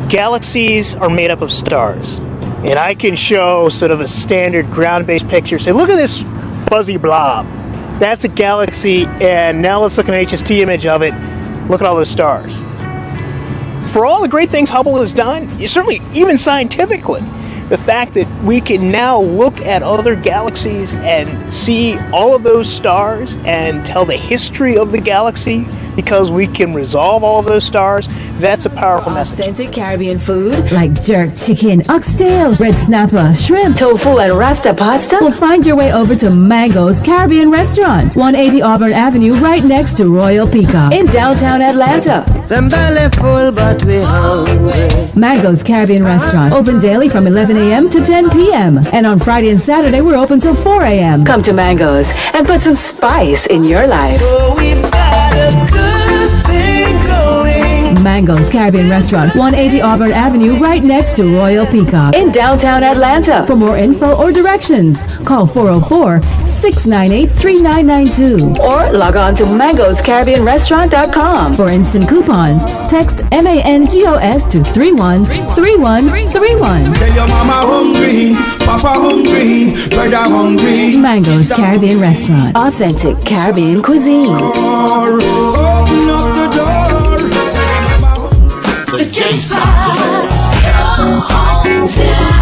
Galaxies are made up of stars, and I can show sort of a standard ground-based picture. Say, look at this fuzzy blob. That's a galaxy, and now let's look at an HST image of it. Look at all those stars. For all the great things Hubble has done, certainly even scientifically, the fact that we can now look at other galaxies and see all of those stars and tell the history of the galaxy because we can resolve all of those stars, that's a powerful message. Authentic Caribbean food like jerk chicken, oxtail, red snapper, shrimp, tofu, and rasta pasta will find your way over to Mango's Caribbean Restaurant, 180 Auburn Avenue, right next to Royal Peacock in downtown Atlanta. Them belly full, but we hungry. Mango's Caribbean Restaurant, open daily from 11 a.m. to 10 p.m. And on Friday and Saturday, we're open till 4 a.m. Come to Mango's and put some spice in your life. Oh, we've got a good thing going. Mango's Caribbean Restaurant, 180 Auburn Avenue, right next to Royal Peacock in downtown Atlanta. For more info or directions, call 404-698-3992 or log on to mangoscaribbeanrestaurant.com. For instant coupons, text MANGOS to 313131. Tell your mama hungry, papa hungry, brother hungry. Mango's Caribbean Restaurant, authentic Caribbean cuisine. Open up the door. The J-Spot, your hometown.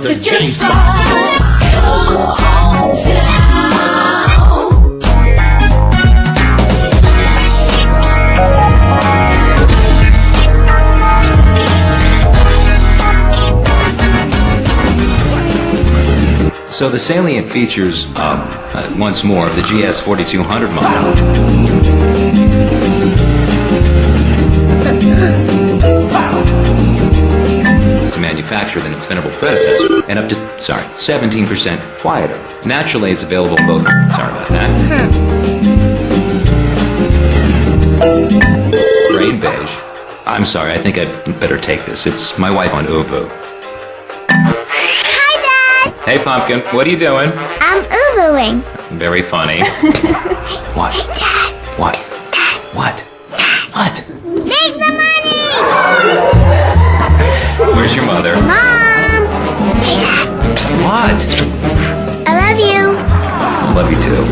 The J-Spot, your hometown. So the salient features, once more, the GS 4200 model. To manufacture than its venerable predecessor, and up to, 17% quieter. Naturally, it's available in both. Sorry about that. Grain bay. I'm sorry, I think I'd better take this. It's my wife on Uvu. Hi, Dad. Hey, Pumpkin, what are you doing? I'm Uvuing. Very funny. What? What? What? What? Make the money. Where's your mother? Mom. What? I love you. I love you too.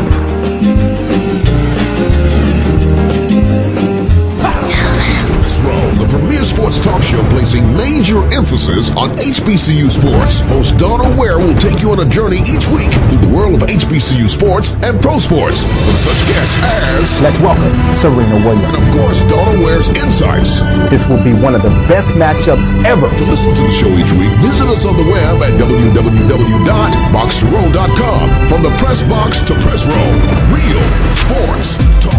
The premier sports talk show placing major emphasis on HBCU sports. Host Donna Ware will take you on a journey each week through the world of HBCU sports and pro sports with such guests as... Let's welcome Serena Williams. And of course, Donna Ware's insights. This will be one of the best matchups ever. To listen to the show each week, visit us on the web at www.boxtorow.com. From the press box to press row. Real sports talk.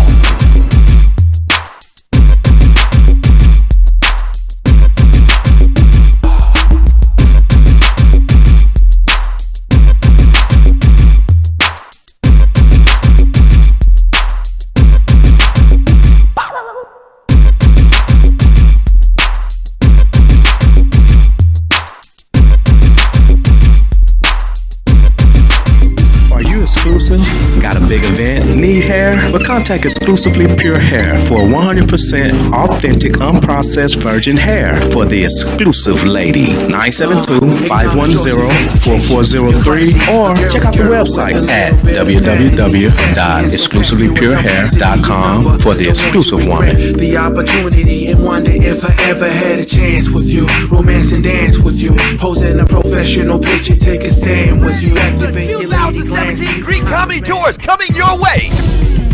Got a big event? Need hair? Well, contact Exclusively Pure Hair for 100% authentic, unprocessed virgin hair for the exclusive lady. 972-510-4403 or check out the website at www.exclusivelypurehair.com for the exclusive woman. The opportunity and wonder if I ever had a chance with you. Romance and dance with you. Posing a professional picture, take a stand with you. Activate your lady glance. 2017 Greek Comedy Tours coming your way.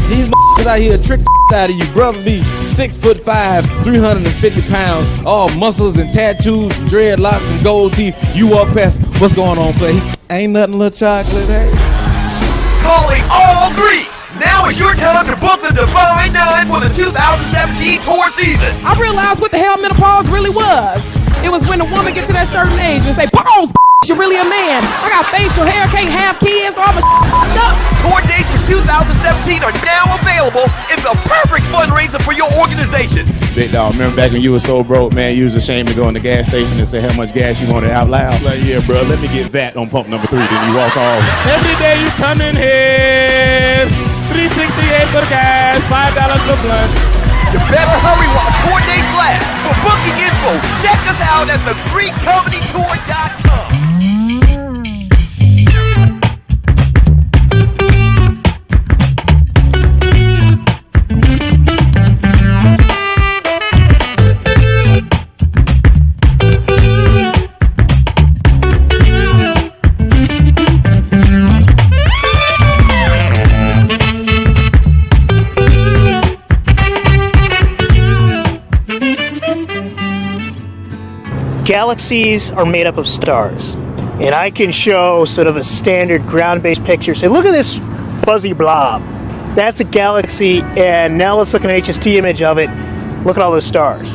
These out here trick out of you. Brother be 6'5", 350 pounds, all muscles and tattoos, and dreadlocks and gold teeth. You walk past, what's going on, play? Ain't nothing, little chocolate, hey? Calling all Greeks. Now is your time to book the Divine Nine for the 2017 tour season. I realized what the hell menopause really was. It was when a woman get to that certain age and say, pause, you're really a man. I got facial hair, can't have kids, all my up. Tour dates for 2017 are now available. It's a perfect fundraiser for your organization. Big dog, remember back when you were so broke, man, you was ashamed to go in the gas station and say how much gas you wanted out loud? Like, yeah, bro, let me get that on pump number 3. Then you walk off. Every day you come in here, $3.68 for the gas, $5 for blunts. You better hurry while tour dates last. For booking info, check us out at thegreekcomedytour.com. Galaxies are made up of stars. And I can show sort of a standard ground-based picture. Say, look at this fuzzy blob. That's a galaxy, and now let's look at an HST image of it. Look at all those stars.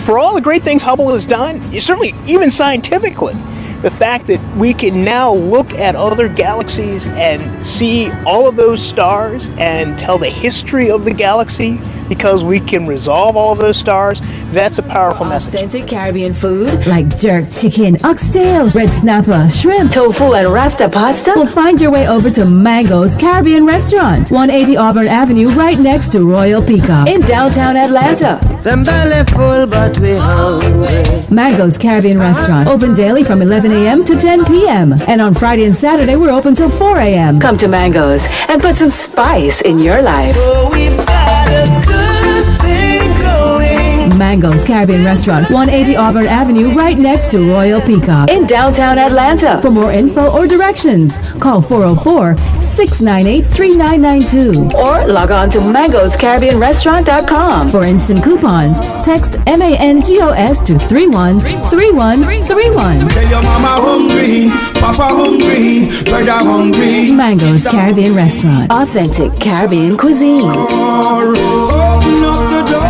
For all the great things Hubble has done, certainly even scientifically, the fact that we can now look at other galaxies and see all of those stars and tell the history of the galaxy because we can resolve all of those stars, that's a powerful message. Authentic Caribbean food like jerk chicken, oxtail, red snapper, shrimp, tofu, and rasta pasta will find your way over to Mango's Caribbean Restaurant, 180 Auburn Avenue, right next to Royal Peacock in downtown Atlanta. Them belly full but we hungry. Mango's Caribbean Restaurant, open daily from 11 a.m. to 10 p.m. And on Friday and Saturday, we're open till 4 a.m. Come to Mango's and put some spice in your life. Oh, we've got a good thing going. Mango's Caribbean Restaurant, 180 Auburn Avenue, right next to Royal Peacock in downtown Atlanta. For more info or directions, call 404-698-3992 or log on to mangoscaribbeanrestaurant.com. For instant coupons, text MANGOS to 313131. Tell your mama hungry, papa hungry, brother hungry. Mango's Caribbean Restaurant, authentic Caribbean cuisine. Open up the door.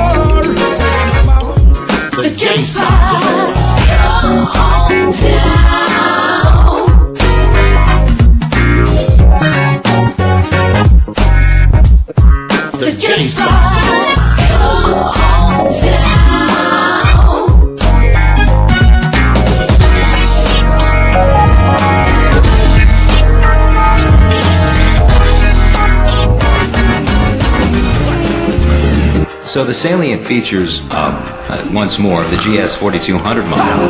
The J-Spot, your hometown. The J-Spot, your hometown. So the salient features, once more, the GS 4200 model.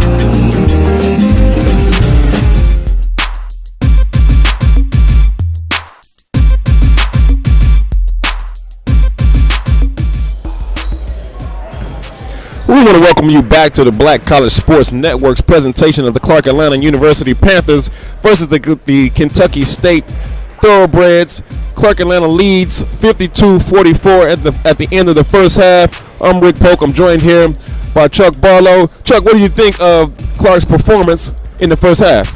We want to welcome you back to the Black College Sports Network's presentation of the Clark Atlanta University Panthers versus the Kentucky State Thoroughbreds. Clark Atlanta leads 52-44 at the end of the first half. I'm Rick Polk. I'm joined here by Chuck Barlow. Chuck, what do you think of Clark's performance in the first half?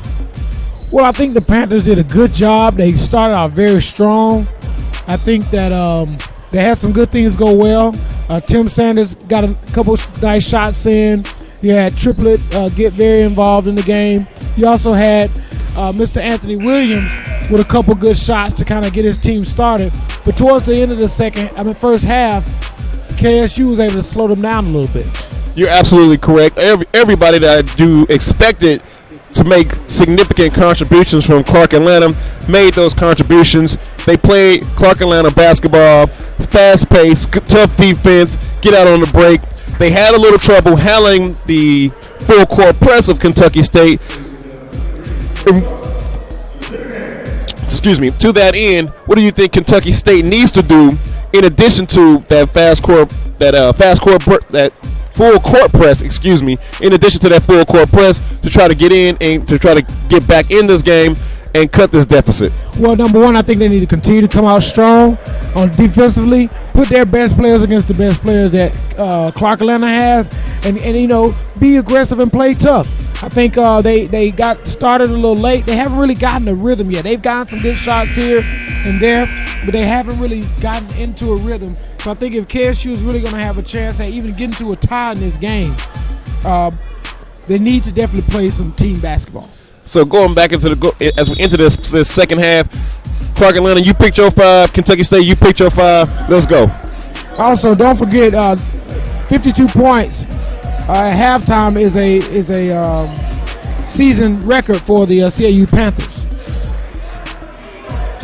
Well, I think the Panthers did a good job. They started out very strong. I think that they had some good things go well. Tim Sanders got a couple nice shots in. You had Triplett get very involved in the game. You also had Mr. Anthony Williams with a couple good shots to kind of get his team started. But towards the end of the first half, KSU was able to slow them down a little bit. You're absolutely correct. Everybody that I do expected to make significant contributions from Clark Atlanta made those contributions. They played Clark Atlanta basketball, fast-paced, tough defense, get out on the break. They had a little trouble handling the full-court press of Kentucky State. Excuse me. To that end, what do you think Kentucky State needs to do in addition to that full court press, in addition to that full court press, to try to get in and to try to get back in this game and cut this deficit? Well, number one, I think they need to continue to come out strong on defensively, put their best players against the best players that Clark Atlanta has, and be aggressive and play tough. I think they got started a little late. They haven't really gotten a rhythm yet. They've gotten some good shots here and there, but they haven't really gotten into a rhythm. So I think if KSU is really going to have a chance at even getting to a tie in this game, they need to definitely play some team basketball. So going back into as we enter this second half, Clark Atlanta, you picked your 5. Kentucky State, you picked your 5. Let's go. Also, don't forget 52 points at halftime is a season record for the CAU Panthers.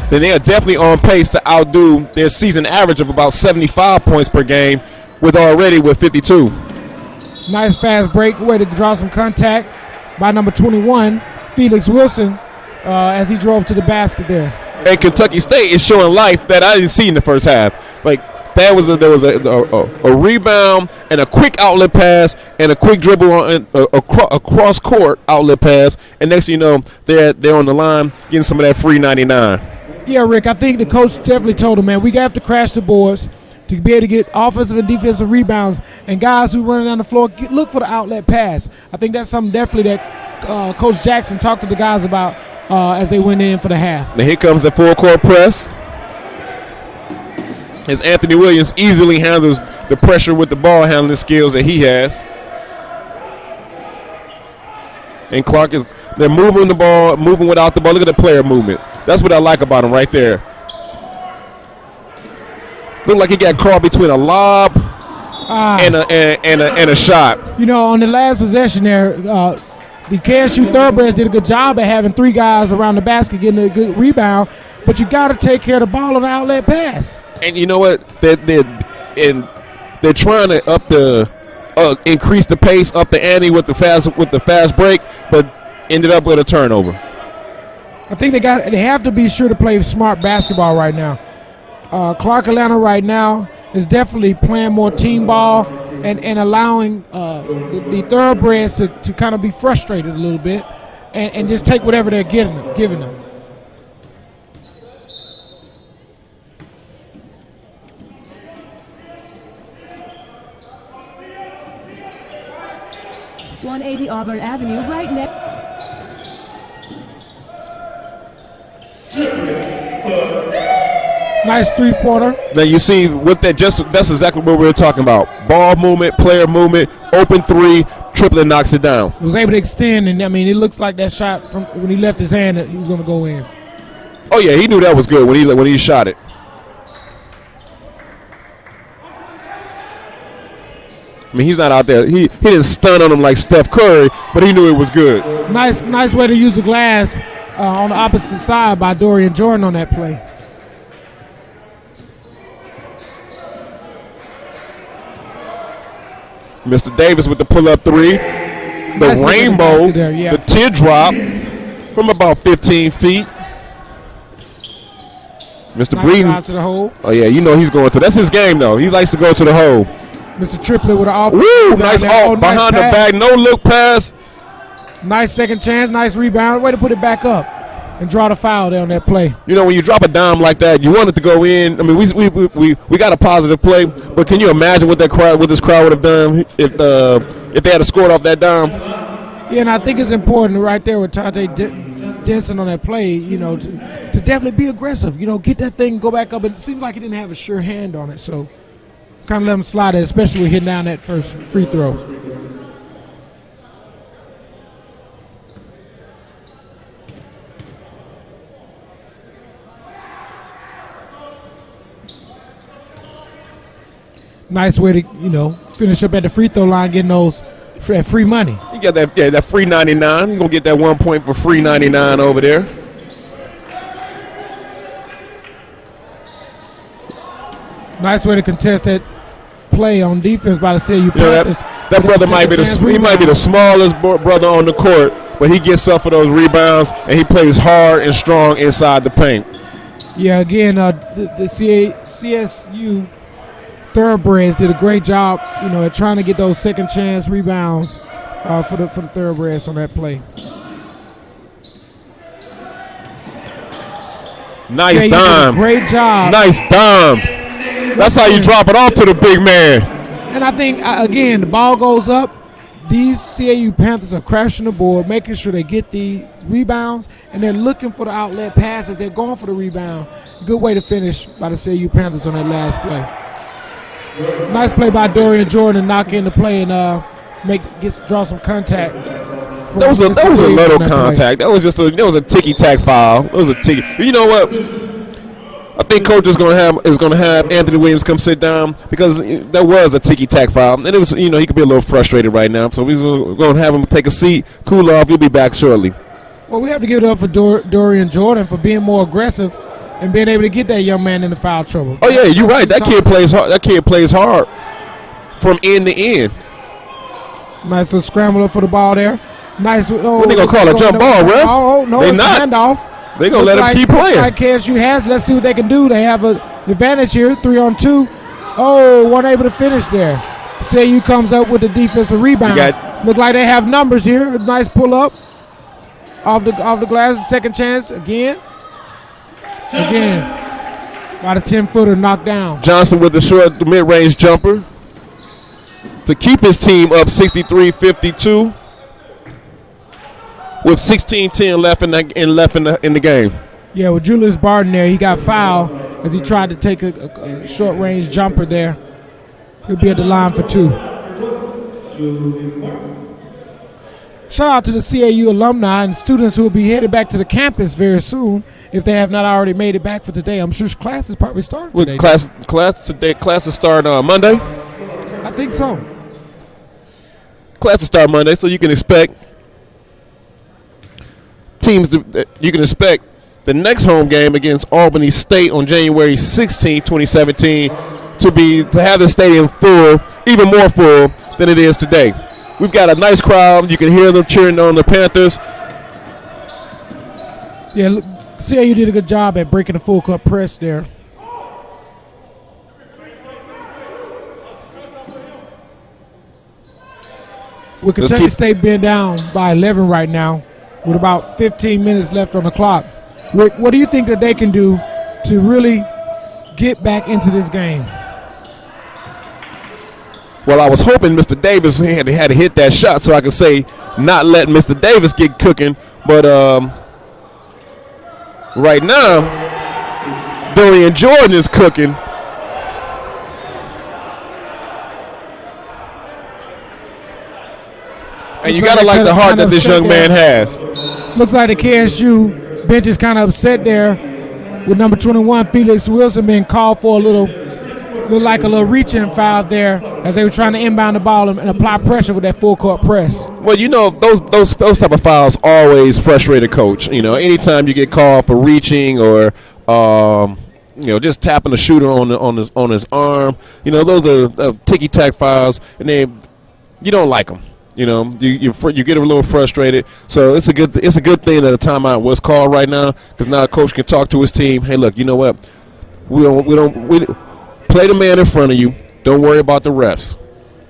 Then they are definitely on pace to outdo their season average of about 75 points per game with 52. Nice fast break, way to draw some contact by number 21, Felix Wilson, as he drove to the basket there. And Kentucky State is showing life that I didn't see in the first half. Like there was a rebound and a quick outlet pass and a quick dribble on a cross court outlet pass, and next thing you know they're on the line getting some of that free 99. Yeah, Rick, I think the coach definitely told him, man, we have to crash the boards to be able to get offensive and defensive rebounds, and guys who running down the floor look for the outlet pass. I think that's something definitely that Coach Jackson talked to the guys about as they went in for the half. Now here comes the full court press, as Anthony Williams easily handles the pressure with the ball handling skills that he has. And Clark they're moving the ball, moving without the ball. Look at the player movement. That's what I like about him right there. Look like he got caught between a lob and a shot. On the last possession there, the KSU Thoroughbreds did a good job at having 3 guys around the basket getting a good rebound, but you got to take care of the ball of the outlet pass. And you know what? They're trying to increase the pace, up the ante with the fast break, but ended up with a turnover. I think they have to be sure to play smart basketball right now. Clark Atlanta right now is definitely playing more team ball and allowing the Thoroughbreds to kind of be frustrated a little bit and just take whatever they're giving them. It's 180 Auburn Avenue, right next. Nice three-pointer. Now you see with that, that's exactly what we were talking about. Ball movement, player movement, open three, Triplett knocks it down. He was able to extend, and it looks like that shot from when he left his hand that he was going to go in. Oh yeah, he knew that was good when he shot it. He's not out there. He didn't stun on him like Steph Curry, but he knew it was good. Nice way to use the glass on the opposite side by Dorian Jordan on that play. Mr. Davis with the pull-up three. The Nice rainbow, there, yeah. the teardrop from about 15 feet. Mr. Nice Breeden. drive to the hole. Oh, yeah, you know he's going to. That's his game, though. He likes to go to the hole. Mr. Triplett with an off. Woo, nice there. off behind the pass. back. No look pass. Nice second chance. Nice rebound. Way to put it back up and draw the foul there on that play. You know, when you drop a dime like that, you want it to go in. I mean, we got a positive play, but can you imagine what this crowd would have done if they had scored off that dime? Yeah, and I think it's important right there with Tajay Denson on that play, you know, to definitely be aggressive. You know, get that thing, go back up. It seems like he didn't have a sure hand on it, so kind of let him slide it, especially with hitting down that first free throw. Nice way to, you know, finish up at the free throw line, getting those free money. You got that free 99. You're going to get that 1 point for free 99 over there. Nice way to contest that play on defense by the CU Panthers. That brother might be the smallest brother on the court, but he gets up for those rebounds, and he plays hard and strong inside the paint. Yeah, again, the CSU Thoroughbreds did a great job, you know, at trying to get those second chance rebounds for the Thoroughbreds on that play. Nice dime. Great job. Nice dime. That's how you drop it off to the big man. And I think, again, the ball goes up. These CAU Panthers are crashing the board, making sure they get the rebounds, and they're looking for the outlet passes. They're going for the rebound. Good way to finish by the CAU Panthers on that last play. Nice play by Dorian Jordan to knock in the play and draw some contact. That was a little contact. That was a ticky tack foul. It was a ticky. You know what? I think coach is going to have Anthony Williams come sit down because that was a ticky tack foul, and it was, you know, he could be a little frustrated right now. So we're going to have him take a seat, cool off. He'll be back shortly. Well, we have to give it up for Dorian Jordan for being more aggressive and being able to get that young man into foul trouble. Oh yeah, you're right. That kid plays hard. That kid plays hard from end to end. Nice little scramble up for the ball there. Nice. What they gonna call a jump ball, ref? Oh no, they it's not. a handoff. They gonna let him keep playing. Like KSU has. Let's see what they can do. They have an advantage here. 3-on-2. Oh, weren't able to finish there. CAU comes up with the defensive rebound. Look like they have numbers here. A nice pull up off the glass. Second chance again. About a 10-footer knocked down. Johnson with the mid-range jumper to keep his team up 63-52 with 16-10 left in the game. Yeah, with Julius Barton there, he got fouled as he tried to take a short-range jumper there. He'll be at the line for 2. Shout out to the CAU alumni and students who will be headed back to the campus very soon if they have not already made it back for today. I'm sure class is probably started today. Classes start Monday? I think so. Classes start Monday, so you can expect you can expect the next home game against Albany State on January 16, 2017 to have the stadium full, even more full than it is today. We've got a nice crowd. You can hear them cheering on the Panthers. Yeah, look, CAU did a good job at breaking the full court press there. With Kentucky State being down by 11 right now, with about 15 minutes left on the clock. Rick, what do you think that they can do to really get back into this game? Well, I was hoping Mr. Davis had to hit that shot so I could say not let Mr. Davis get cooking. But right now, Dorian Jordan is cooking. And you got to like the heart that this young man has. Looks like the KSU bench is kind of upset there with number 21, Felix Wilson, being called for a little reach-in foul there as they were trying to inbound the ball and apply pressure with that full-court press. Well, you know, those type of fouls always frustrate a coach. You know, anytime you get called for reaching or just tapping the shooter on his arm, you know, those are ticky-tack fouls, and you don't like them. You know, you get a little frustrated. So it's a good thing that a timeout was called right now, because now a coach can talk to his team. Hey, look, you know what? We play the man in front of you. Don't worry about the refs.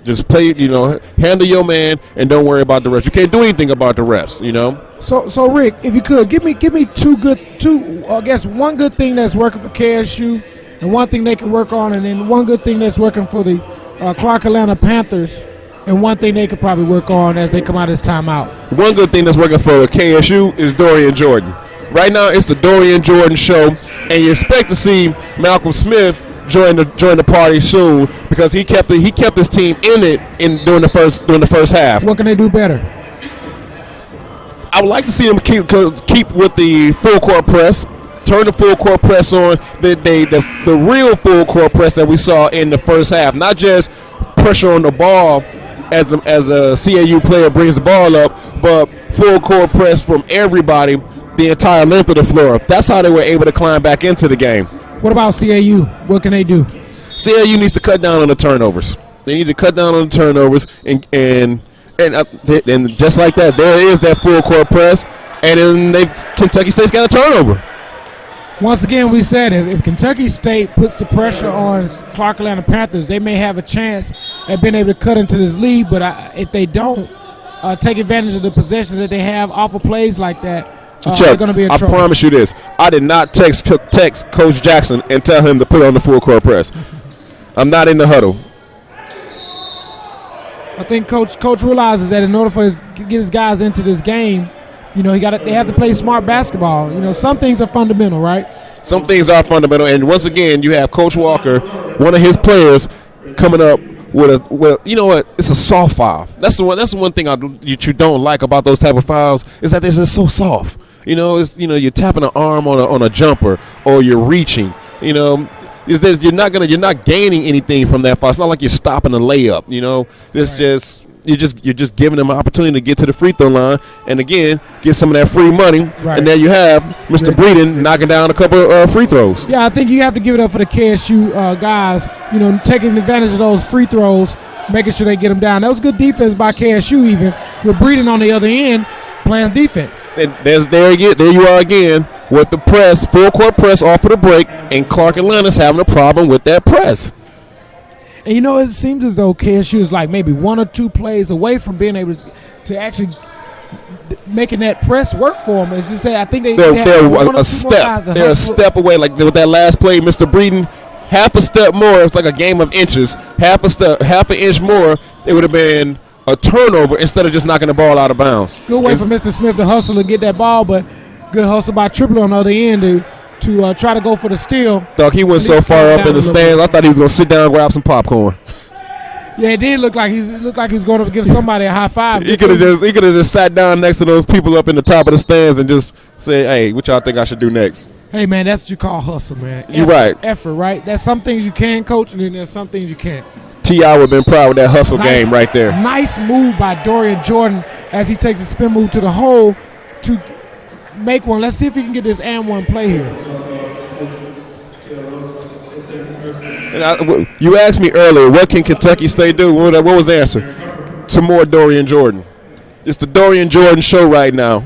Just play, handle your man and don't worry about the refs. You can't do anything about the refs, So Rick, if you could give me one good thing that's working for KSU, and one thing they can work on, and then one good thing that's working for the Clark Atlanta Panthers, and one thing they could probably work on as they come out of this timeout. One good thing that's working for KSU is Dorian Jordan. Right now, it's the Dorian Jordan show, and you expect to see Malcolm Smith join the party soon, because he kept his team in it during the first half. What can they do better? I would like to see them keep with the full court press. Turn the full court press on, the real full court press that we saw in the first half. Not just pressure on the ball as a CAU player brings the ball up, but full court press from everybody, the entire length of the floor. That's how they were able to climb back into the game. What about CAU? What can they do? CAU needs to cut down on the turnovers. They need to cut down on the turnovers, and just like that, there is that full court press, and then Kentucky State's got a turnover. Once again, we said if Kentucky State puts the pressure on Clark Atlanta Panthers, they may have a chance at being able to cut into this lead. But if they don't take advantage of the possessions that they have off of plays like that, they're going to be in trouble. I promise you this. I did not text Coach Jackson and tell him to put on the full court press. I'm not in the huddle. I think Coach realizes that in order for to get his guys into this game, they have to play smart basketball. Some things are fundamental, right? Some things are fundamental, and once again, you have Coach Walker, one of his players, coming up with you know what? It's a soft foul. That's the one thing you don't like about those type of fouls, is that they're just so soft. You're tapping an arm on a jumper, or you're reaching. You're not gaining anything from that foul. It's not like you're stopping a layup. It's just. You're just giving them an opportunity to get to the free throw line, and again get some of that free money. Right. And there you have Mr. Breeden knocking down a couple of free throws. Yeah, I think you have to give it up for the KSU guys. Taking advantage of those free throws, making sure they get them down. That was good defense by KSU, even with Breeden on the other end playing defense. And there you are again with the press, full court press off of the break, and Clark Atlanta's having a problem with that press. And it seems as though KSU is like maybe one or two plays away from being able to actually making that press work for them. It's just that I think they're a step. They're a step away. Like with that last play, Mr. Breeden, half a step more. It's like a game of inches. Half an inch more, it would have been a turnover instead of just knocking the ball out of bounds. Good way for Mr. Smith to hustle and get that ball, but good hustle by Triplett on the other end to try to go for the steal. Dog, he went so far up in the stands, I thought he was going to sit down and grab some popcorn. Yeah, it did look like he was going to give somebody a high five. He could have just sat down next to those people up in the top of the stands and just said, "Hey, what y'all think I should do next?" Hey, man, that's what you call hustle, man. You're right. Effort, right? There's some things you can coach, and then there's some things you can't. T.I. would have been proud with that hustle game right there. Nice move by Dorian Jordan as he takes a spin move to the hole to make one. Let's see if he can get this and one play here. And you asked me earlier, what can Kentucky State do? What was the answer? Some more Dorian Jordan. It's the Dorian Jordan show right now.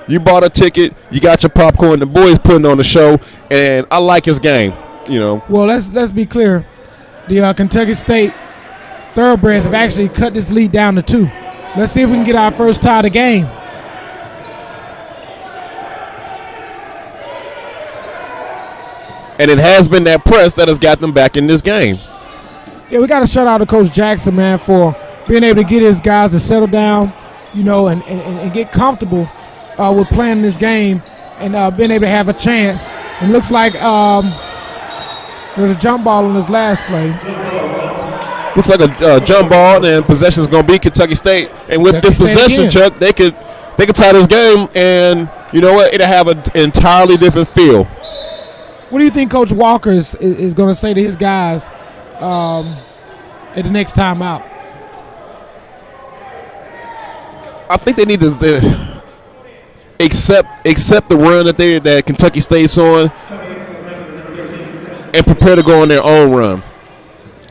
You bought a ticket, you got your popcorn, the boy's putting on the show, and I like his game. Well, let's be clear. The Kentucky State Thoroughbreds have actually cut this lead down to 2. Let's see if we can get our first tie of the game. And it has been that press that has got them back in this game. Yeah, we got to shout out to Coach Jackson, man, for being able to get his guys to settle down, and get comfortable with playing this game and being able to have a chance. It looks like there's a jump ball on this last play. Looks like a jump ball, and possession is going to be Kentucky State. And with this possession, Chuck, they could tie this game, and you know what? It'll have an entirely different feel. What do you think Coach Walker is going to say to his guys at the next time out? I think they need to accept the run that Kentucky State's on and prepare to go on their own run.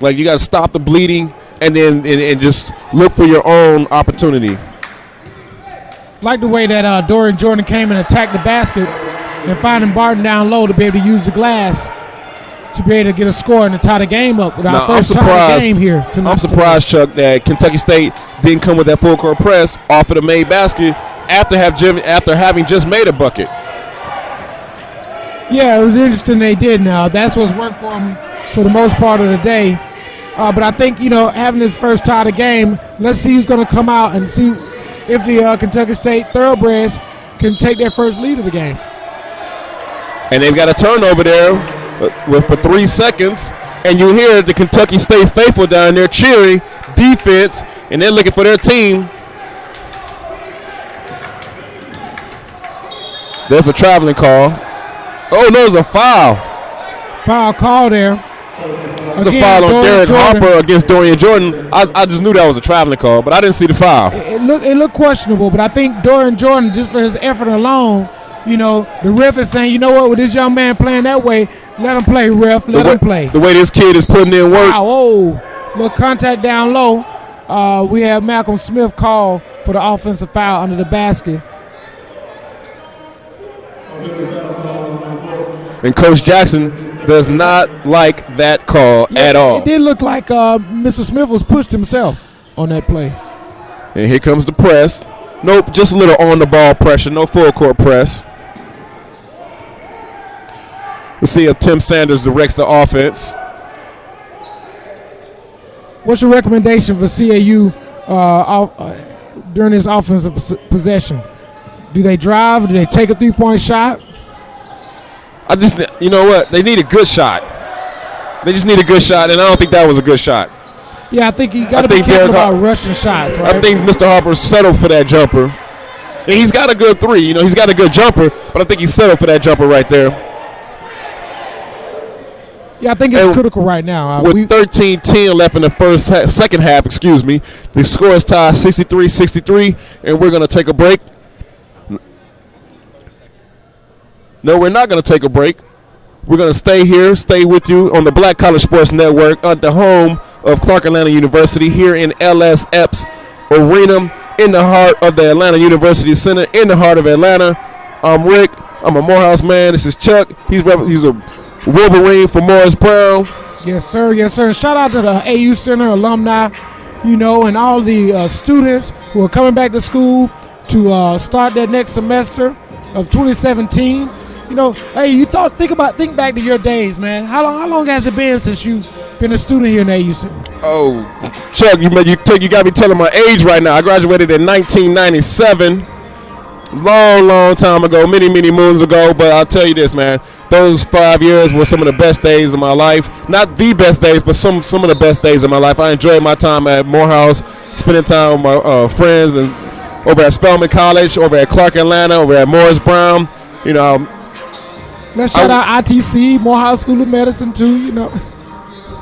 Like, you got to stop the bleeding and then and just look for your own opportunity. Like the way that Dorian Jordan came and attacked the basket and finding Barton down low to be able to use the glass to be able to get a score and to tie the game up with our first tie the game here tonight. I'm surprised, Chuck, that Kentucky State didn't come with that full court press off of the made basket after having just made a bucket. Yeah, it was interesting they did now. That's what's worked for them for the most part of the day. But I think, having this first tie of the game, let's see who's going to come out and see if the Kentucky State Thoroughbreds can take their first lead of the game. And they've got a turnover there for 3 seconds. And you hear the Kentucky State faithful down there cheering defense, and they're looking for their team. There's a traveling call. Oh, no, there's a foul. Foul call there. There's a foul on Derek Harper against Dorian Jordan. I just knew that was a traveling call, but I didn't see the foul. It looked questionable, but I think Dorian Jordan, just for his effort alone, the ref is saying, with this young man playing that way, let him play, ref, let him play. The way this kid is putting in work. Wow, little contact down low. We have Malcolm Smith called for the offensive foul under the basket. And Coach Jackson does not like that call at all. It did look like Mr. Smith was pushed himself on that play. And here comes the press. Nope, just a little on-the-ball pressure. No full court press. Let's see if Tim Sanders directs the offense. What's your recommendation for CAU during this offensive possession? Do they drive? Do they take a three-point shot? You know what? They need a good shot. They just need a good shot, and I don't think that was a good shot. Yeah, I think you got to be careful about rushing shots, right? I think Mr. Harper settled for that jumper. And he's got a good three. He's got a good jumper, but I think he settled for that jumper right there. Yeah, I think it's critical right now. With 13-10 left in the second half, the score is tied 63-63, and we're going to take a break. No, we're not going to take a break. We're going to stay with you on the Black College Sports Network at the home of Clark Atlanta University here in LS Epps Arena in the heart of the Atlanta University Center in the heart of Atlanta. I'm Rick. I'm a Morehouse man. This is Chuck. He's a Wolverine for Morris Brown. Yes, sir. Yes, sir. Shout out to the AU Center alumni, and all the students who are coming back to school to start their next semester of 2017. Hey, think back to your days, man. How long has it been since you've been a student here in AU Center? Oh, Chuck, you got me telling my age right now. I graduated in 1997. Long time ago, many moons ago. But I'll tell you this, man. Those 5 years were some of the best days of my life. Not the best days, but some of the best days of my life. I enjoyed my time at Morehouse, spending time with my friends and over at Spelman College, over at Clark Atlanta, over at Morris Brown. Let's shout out ITC, Morehouse School of Medicine too.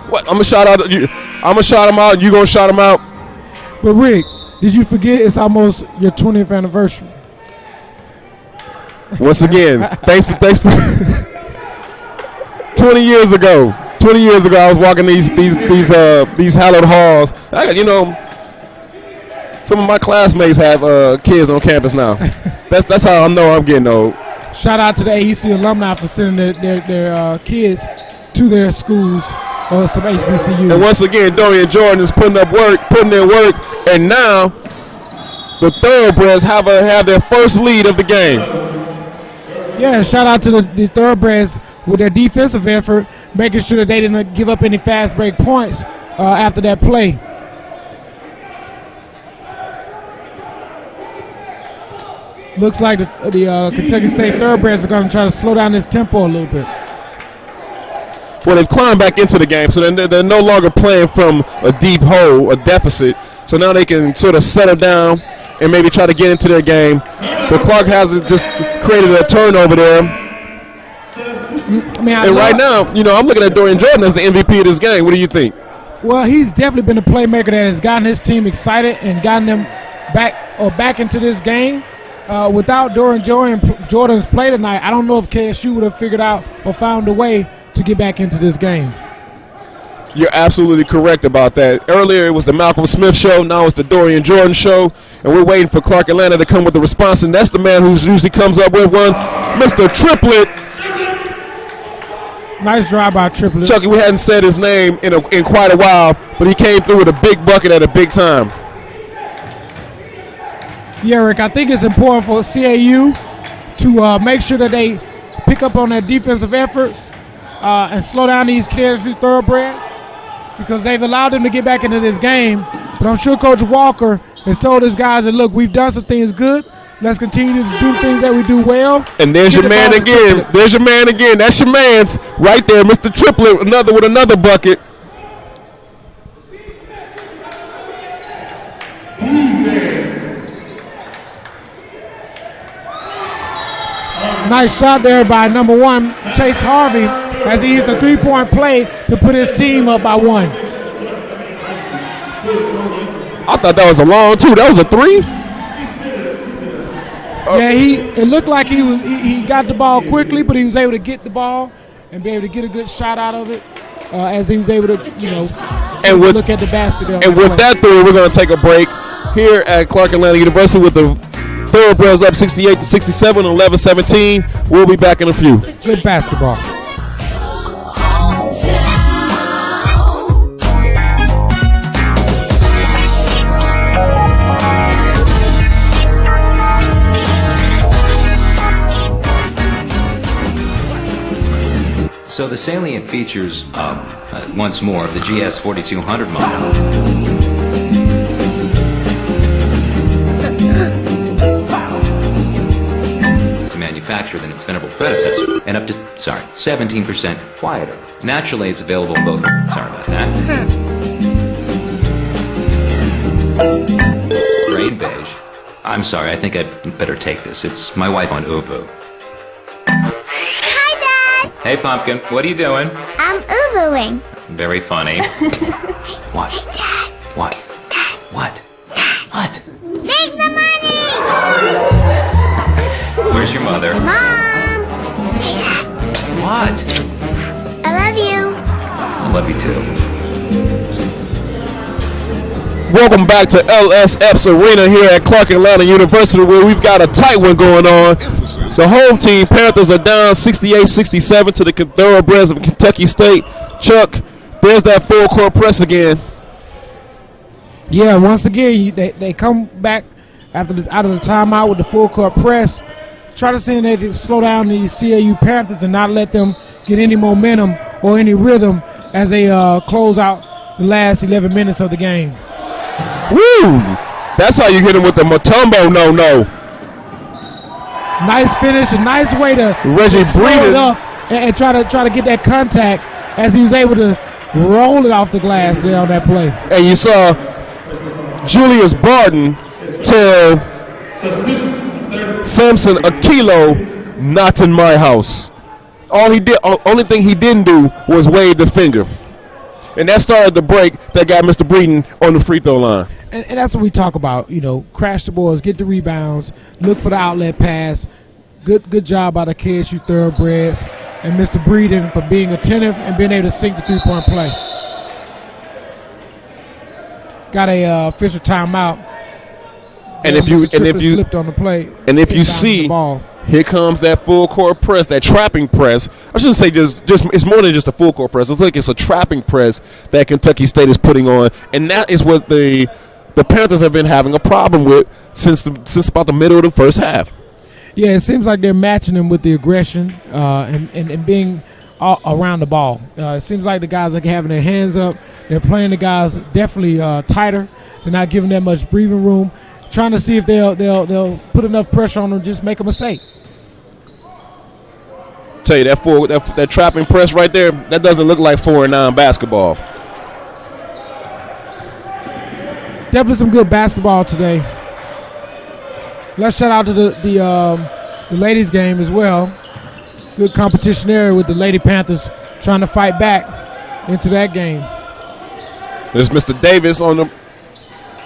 What? I'm gonna shout out. I'm gonna shout them out. You gonna shout them out? But Rick, did you forget it's almost your 20th anniversary? Once again, thanks for 20 years ago. 20 years ago, I was walking these hallowed halls. Some of my classmates have kids on campus now. That's how I know I'm getting old. Shout out to the AUC alumni for sending their kids to their schools or some HBCUs. And once again, Dorian Jordan is putting in work, and now the Thoroughbreds have their first lead of the game. Yeah, shout out to the Thoroughbreds with their defensive effort, making sure that they didn't give up any fast break points after that play. Looks like the Kentucky State Thoroughbreds are going to try to slow down this tempo a little bit. Well, they've climbed back into the game, so they're no longer playing from a deep hole, a deficit. So now they can sort of settle down and maybe try to get into their game. But Clark has just created a turnover there. Right now, I'm looking at Dorian Jordan as the MVP of this game. What do you think? Well, he's definitely been a playmaker that has gotten his team excited and gotten them back into this game. Without Dorian Jordan's play tonight, I don't know if KSU would have figured out or found a way to get back into this game. You're absolutely correct about that. Earlier it was the Malcolm Smith show. Now it's the Dorian Jordan show. And we're waiting for Clark Atlanta to come with the response. And that's the man who usually comes up with one, Mr. Triplett. Nice drive by Triplett. Chucky, we hadn't said his name in quite a while, but he came through with a big bucket at a big time. Yeah, Rick, I think it's important for CAU to make sure that they pick up on their defensive efforts and slow down these kids through thoroughbreds, because they've allowed them to get back into this game. But I'm sure Coach Walker has told his guys that, look, we've done some things good. Let's continue to do things that we do well. And there's your man again. There's your man again. That's your man's right there, Mr. Triplett, with another bucket. Nice shot there by number 1, Chase Harvey, as he used a three-point play to put his team up by 1. I thought that was a long two. That was a 3? Yeah, it looked like he got the ball quickly, but he was able to get the ball and be able to get a good shot out of it as he was able to, look at the basket. And with that three, we're going to take a break here at Clark Atlanta University with the Thoroughbreds up 68-67 and 11-17. We'll be back in a few. Good basketball. So the salient features, once more, of the GS 4200 model. Manufacturer than its venerable predecessor, and up to 17% quieter. Naturally, it's available in both. Sorry about that. Grain beige. I'm sorry. I think I'd better take this. It's my wife on Uvu. Hi, Dad. Hey, Pumpkin. What are you doing? I'm Uvuing. Very funny. What? Hey, Dad. What? Dad. What? Dad. What? Make the money. Where's your mother? Mom. Hey, Dad. What? I love you. I love you too. Welcome back to LSF's Arena here at Clark Atlanta University, where we've got a tight one going on. The home team, Panthers, are down 68-67 to the Thoroughbreds of Kentucky State. Chuck, there's that full court press again. Yeah, once again, they come back out of the timeout with the full court press. Try to see if they can slow down these CAU Panthers and not let them get any momentum or any rhythm as they close out the last 11 minutes of the game. Woo! That's how you hit him with the Mutombo no. Nice finish, a nice way to slow it up and try to get that contact as he was able to roll it off the glass there on that play. And you saw Julius Barton tell Samson Akilo, not in my house. Only thing he didn't do was wave the finger. And that started the break that got Mr. Breeden on the free throw line. And that's what we talk about, crash the boards, get the rebounds, look for the outlet pass. Good job by the KSU Thoroughbreds and Mr. Breeden for being attentive and being able to sink the three-point play. Got a official timeout. And if you slipped on the play, and if you see, here comes that full court press, that trapping press. I shouldn't say just it's more than just a full court press. It's like it's a trapping press that Kentucky State is putting on, and that is what the Panthers have been having a problem with since about the middle of the first half. Yeah, it seems like they're matching them with the aggression and being around the ball. It seems like the guys are having their hands up. They're playing the guys definitely tighter. They're not giving that much breathing room. Trying to see if they'll put enough pressure on them, just make a mistake. Tell you that trapping press right there, that doesn't look like 4-9 basketball. Definitely some good basketball today. Let's shout out to the ladies game as well. Good competition there with the Lady Panthers trying to fight back into that game. There's Mr. Davis on the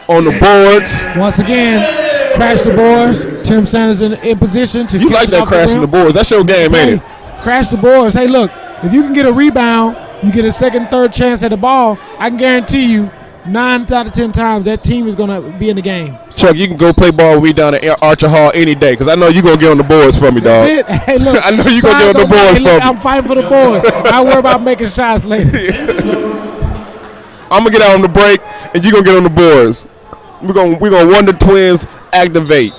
boards. Once again, crash the boards. Tim Sanders in position to. You like that crashing the boards? That's your game, ain't it? Crash the boards. Hey, look, if you can get a rebound You get a second, third chance at the ball, I can guarantee you 9 out of 10 times that team is going to be in the game. Chuck, you can go play ball with me down at Archer Hall any day because I know you're going to get on the boards for me, dog. That's it. Hey, look, I know you're going to get on the boards for me. I'm fighting for the board. I worry about making shots later. I'm going to get out on the break, and you're going to get on the boards. We're gonna Wonder Twins activate.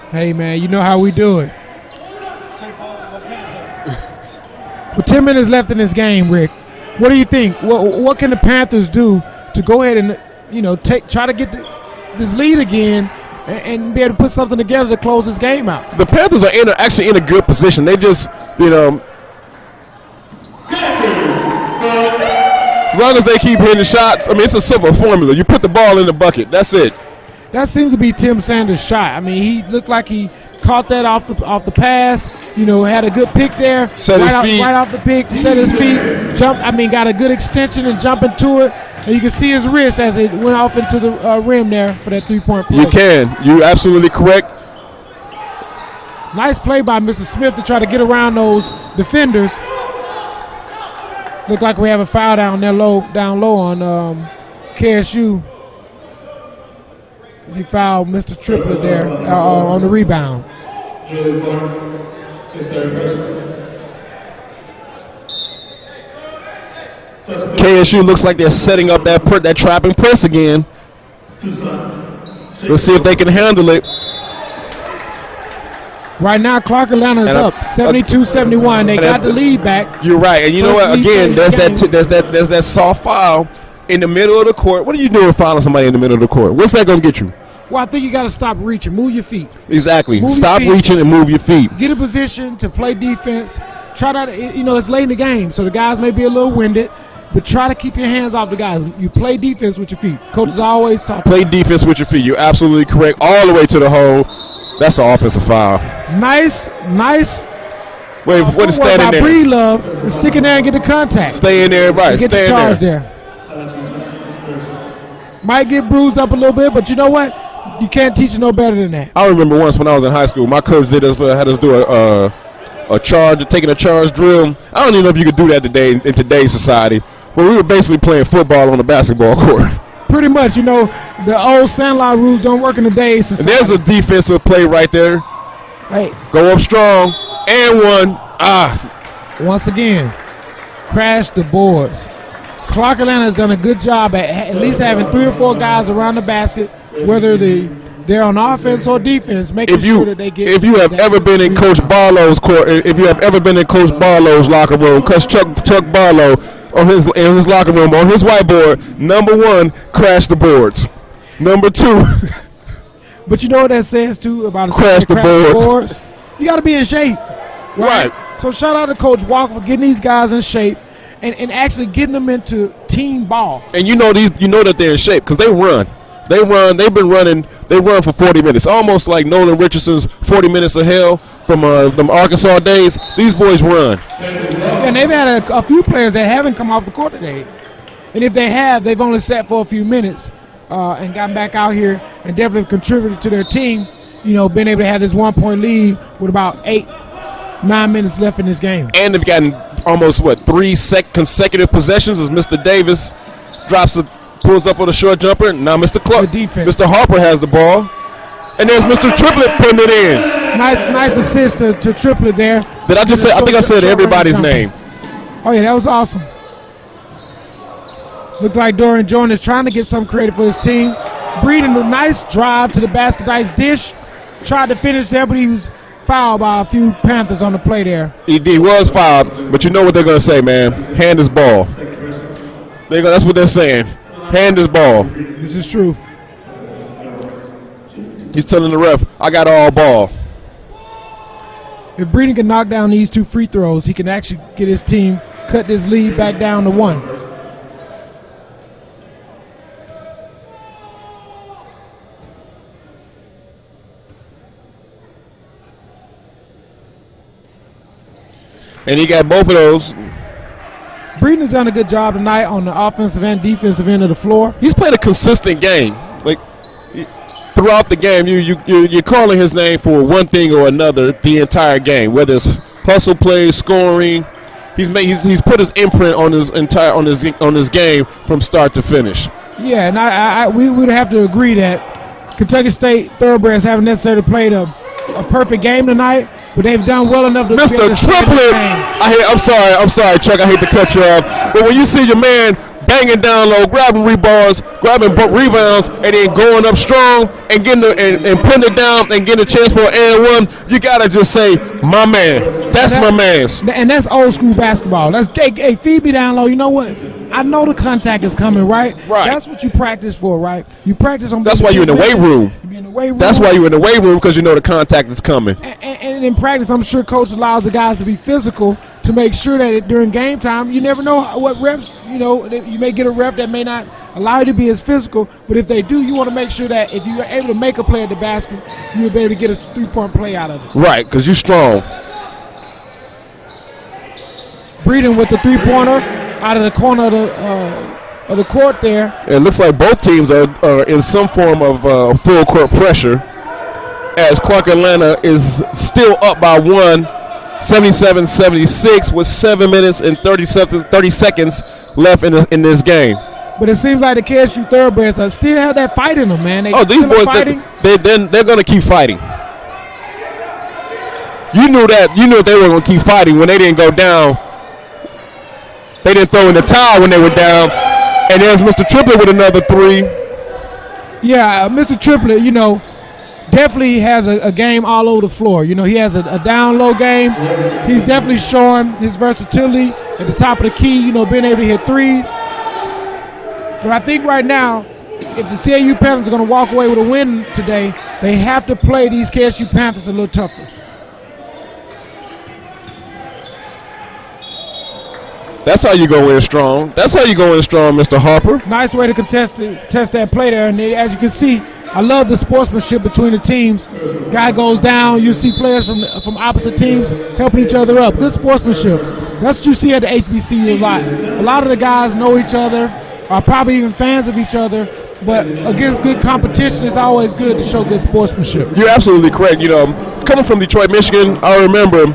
Hey, man, you know how we do it. With 10 minutes left in this game, Rick, what do you think? What can the Panthers do to go ahead and, try to get this lead again and be able to put something together to close this game out? The Panthers are actually in a good position. They just, as long as they keep hitting shots, I mean, it's a simple formula. You put the ball in the bucket. That's it. That seems to be Tim Sanders' shot. I mean, he looked like he caught that off the pass. Had a good pick there. Set his feet. Right off the pick, set his feet. Got a good extension and jump into it. And you can see his wrist as it went off into the rim there for that 3-point play. You can. You're absolutely correct. Nice play by Mr. Smith to try to get around those defenders. Look like we have a foul down low on KSU. He fouled Mr. Triplett there on the rebound. KSU looks like they're setting up that trap and press again. Let's see if they can handle it. Right now, Clark Atlanta is up 72-71. They got the lead back. You're right, and you know what? Again, there's that soft foul in the middle of the court. What are you doing fouling somebody in the middle of the court? What's that going to get you? Well, I think you got to stop reaching. Move your feet. Exactly. Stop reaching and move your feet. Get a position to play defense. Try to, it's late in the game, so the guys may be a little winded, but try to keep your hands off the guys. You play defense with your feet. Coaches always talk. Play defense with your feet. You're absolutely correct. All the way to the hole. That's an offensive foul. Nice. Wait, what is standing there? Breed Love is sticking there and get the contact. Stay in there, right? Get the charge there. Might get bruised up a little bit, but you know what? You can't teach it no better than that. I remember once when I was in high school, my coach had us do a charge, taking a charge drill. I don't even know if you could do that today in today's society, but we were basically playing football on a basketball court. Pretty much, the old Sandlot rules don't work in today's society. And there's a defensive play right there. Hey, go up strong and one. Once again, crash the boards. Clark Atlanta has done a good job at least having 3 or 4 guys around the basket, whether they're on offense or defense, making sure that they get. If you have ever been in Coach Barlow's court, if you have ever been in Coach Barlow's locker room, because Chuck Barlow in his locker room on his whiteboard, number 1, crash the boards. Number 2. But you know what that says too about crash the boards. You got to be in shape, right? So shout out to Coach Walker for getting these guys in shape and actually getting them into team ball. And you know that they're in shape because they run. They've been running. They run for 40 minutes, almost like Nolan Richardson's 40 minutes of hell from the Arkansas days. These boys run. And they've had a few players that haven't come off the court today. And if they have, they've only sat for a few minutes and gotten back out here and definitely contributed to their team, being able to have this 1-point lead with about 8-9 minutes left in this game. And they've gotten almost, 3 consecutive possessions as Mr. Davis pulls up on a short jumper. Now Mr. Clark, Mr. Harper has the ball. And there's Mr. Triplett putting it in. Nice assist to Triplett there. Did I just say? I think I said everybody's name. Oh, yeah, that was awesome. Looked like Dorian Jordan is trying to get some credit for his team. Breeding a nice drive to the basket, nice dish. Tried to finish there, but he was fouled by a few Panthers on the play there. He was fouled, but you know what they're going to say, man. Hand his ball. That's what they're saying. Hand his ball. This is true. He's telling the ref, I got all ball. If Breeden can knock down these 2 free throws, he can actually get his team, cut this lead back down to 1. And he got both of those. Breeden has done a good job tonight on the offensive and defensive end of the floor. He's played a consistent game. Like throughout the game, you're calling his name for one thing or another the entire game, whether it's hustle plays, scoring. he's put his imprint on his game from start to finish. Yeah, and we would have to agree that Kentucky State Thoroughbreds haven't necessarily played a perfect game tonight, but they've done well enough to Mr. be able to Triplett. I'm sorry, Chuck. I hate to cut you off, but when you see your man banging down low, grabbing rebounds, and then going up strong and getting and putting it down and getting a chance for an and one, you gotta just say, my man. That's my man's. And that's old school basketball. That's hey, feed me down low. You know what? I know the contact is coming, right? Right. That's what you practice for, right? You practice on. That's why you're in the weight room. That's why you're in the weight room, because you know the contact is coming. And in practice, I'm sure coach allows the guys to be physical to make sure that during game time, you never know what refs, you may get a ref that may not allow you to be as physical, but if they do, you want to make sure that if you're able to make a play at the basket, you'll be able to get a three-point play out of it. Right, because you're strong. Breeden with the three-pointer out of the corner of the court there. It looks like both teams are in some form of full court pressure, as Clark Atlanta is still up by 77-76 with 7 minutes and 30 seconds left in this game. But it seems like the KSU Thoroughbreds still have that fight in them, man. These boys, they're going to keep fighting. You knew they were going to keep fighting when they didn't go down. They didn't throw in the towel when they were down. And there's Mr. Triplett with another three. Yeah, Mr. Triplett, definitely has a game all over the floor. He has a down-low game. He's definitely showing his versatility at the top of the key, being able to hit threes. But I think right now, if the CAU Panthers are going to walk away with a win today, they have to play these KSU Panthers a little tougher. That's how you go in strong. Mr. Harper. Nice way to test that play there. And as you can see, I love the sportsmanship between the teams. Guy goes down. You see players from opposite teams helping each other up. Good sportsmanship. That's what you see at the HBCU a lot. A lot of the guys know each other, are probably even fans of each other. But against good competition, it's always good to show good sportsmanship. You're absolutely correct. Coming from Detroit, Michigan, I remember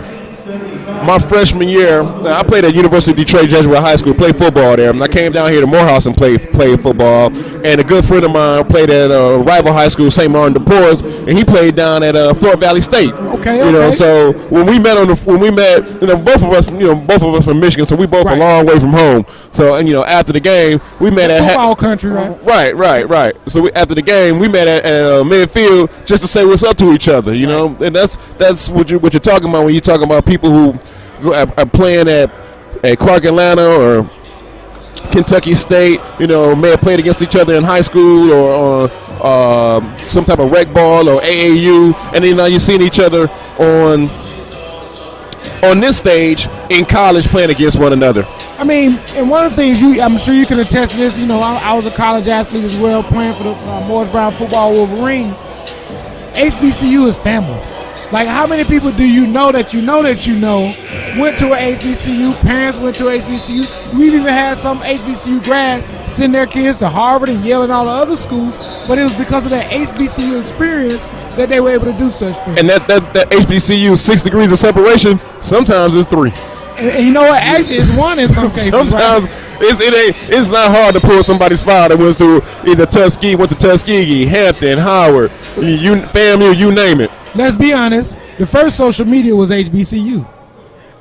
my freshman year, I played at University of Detroit Jesuit High School, played football there. And I came down here to Morehouse and played football. And a good friend of mine played at rival high school, St. Martin de Porres, and he played down at Fort Valley State. Okay. So when we met, both of us from Michigan, so we both a long way from home. So after the game, we met at football country, right? Right. So after the game, we met at midfield just to say what's up to each other. And that's what you're talking about when you're talking about people who are playing at Clark Atlanta or Kentucky State, may have played against each other in high school or some type of rec ball or AAU, and then now you're seeing each other on this stage in college playing against one another. I mean, and one of the things I'm sure you can attest to this, I was a college athlete as well, playing for the Morris Brown football Wolverines. HBCU is family. Like, how many people do you know went to a HBCU, parents went to a HBCU. We've even had some HBCU grads send their kids to Harvard and Yale and all the other schools, but it was because of that HBCU experience that they were able to do such things. And that HBCU 6 degrees of separation, sometimes it's 3. And you know what? Actually, it's 1 in some cases. Sometimes it's not hard to pull somebody's file that went to either Tuskegee, Hampton, Howard, FAMU, you name it. Let's be honest. The first social media was HBCU,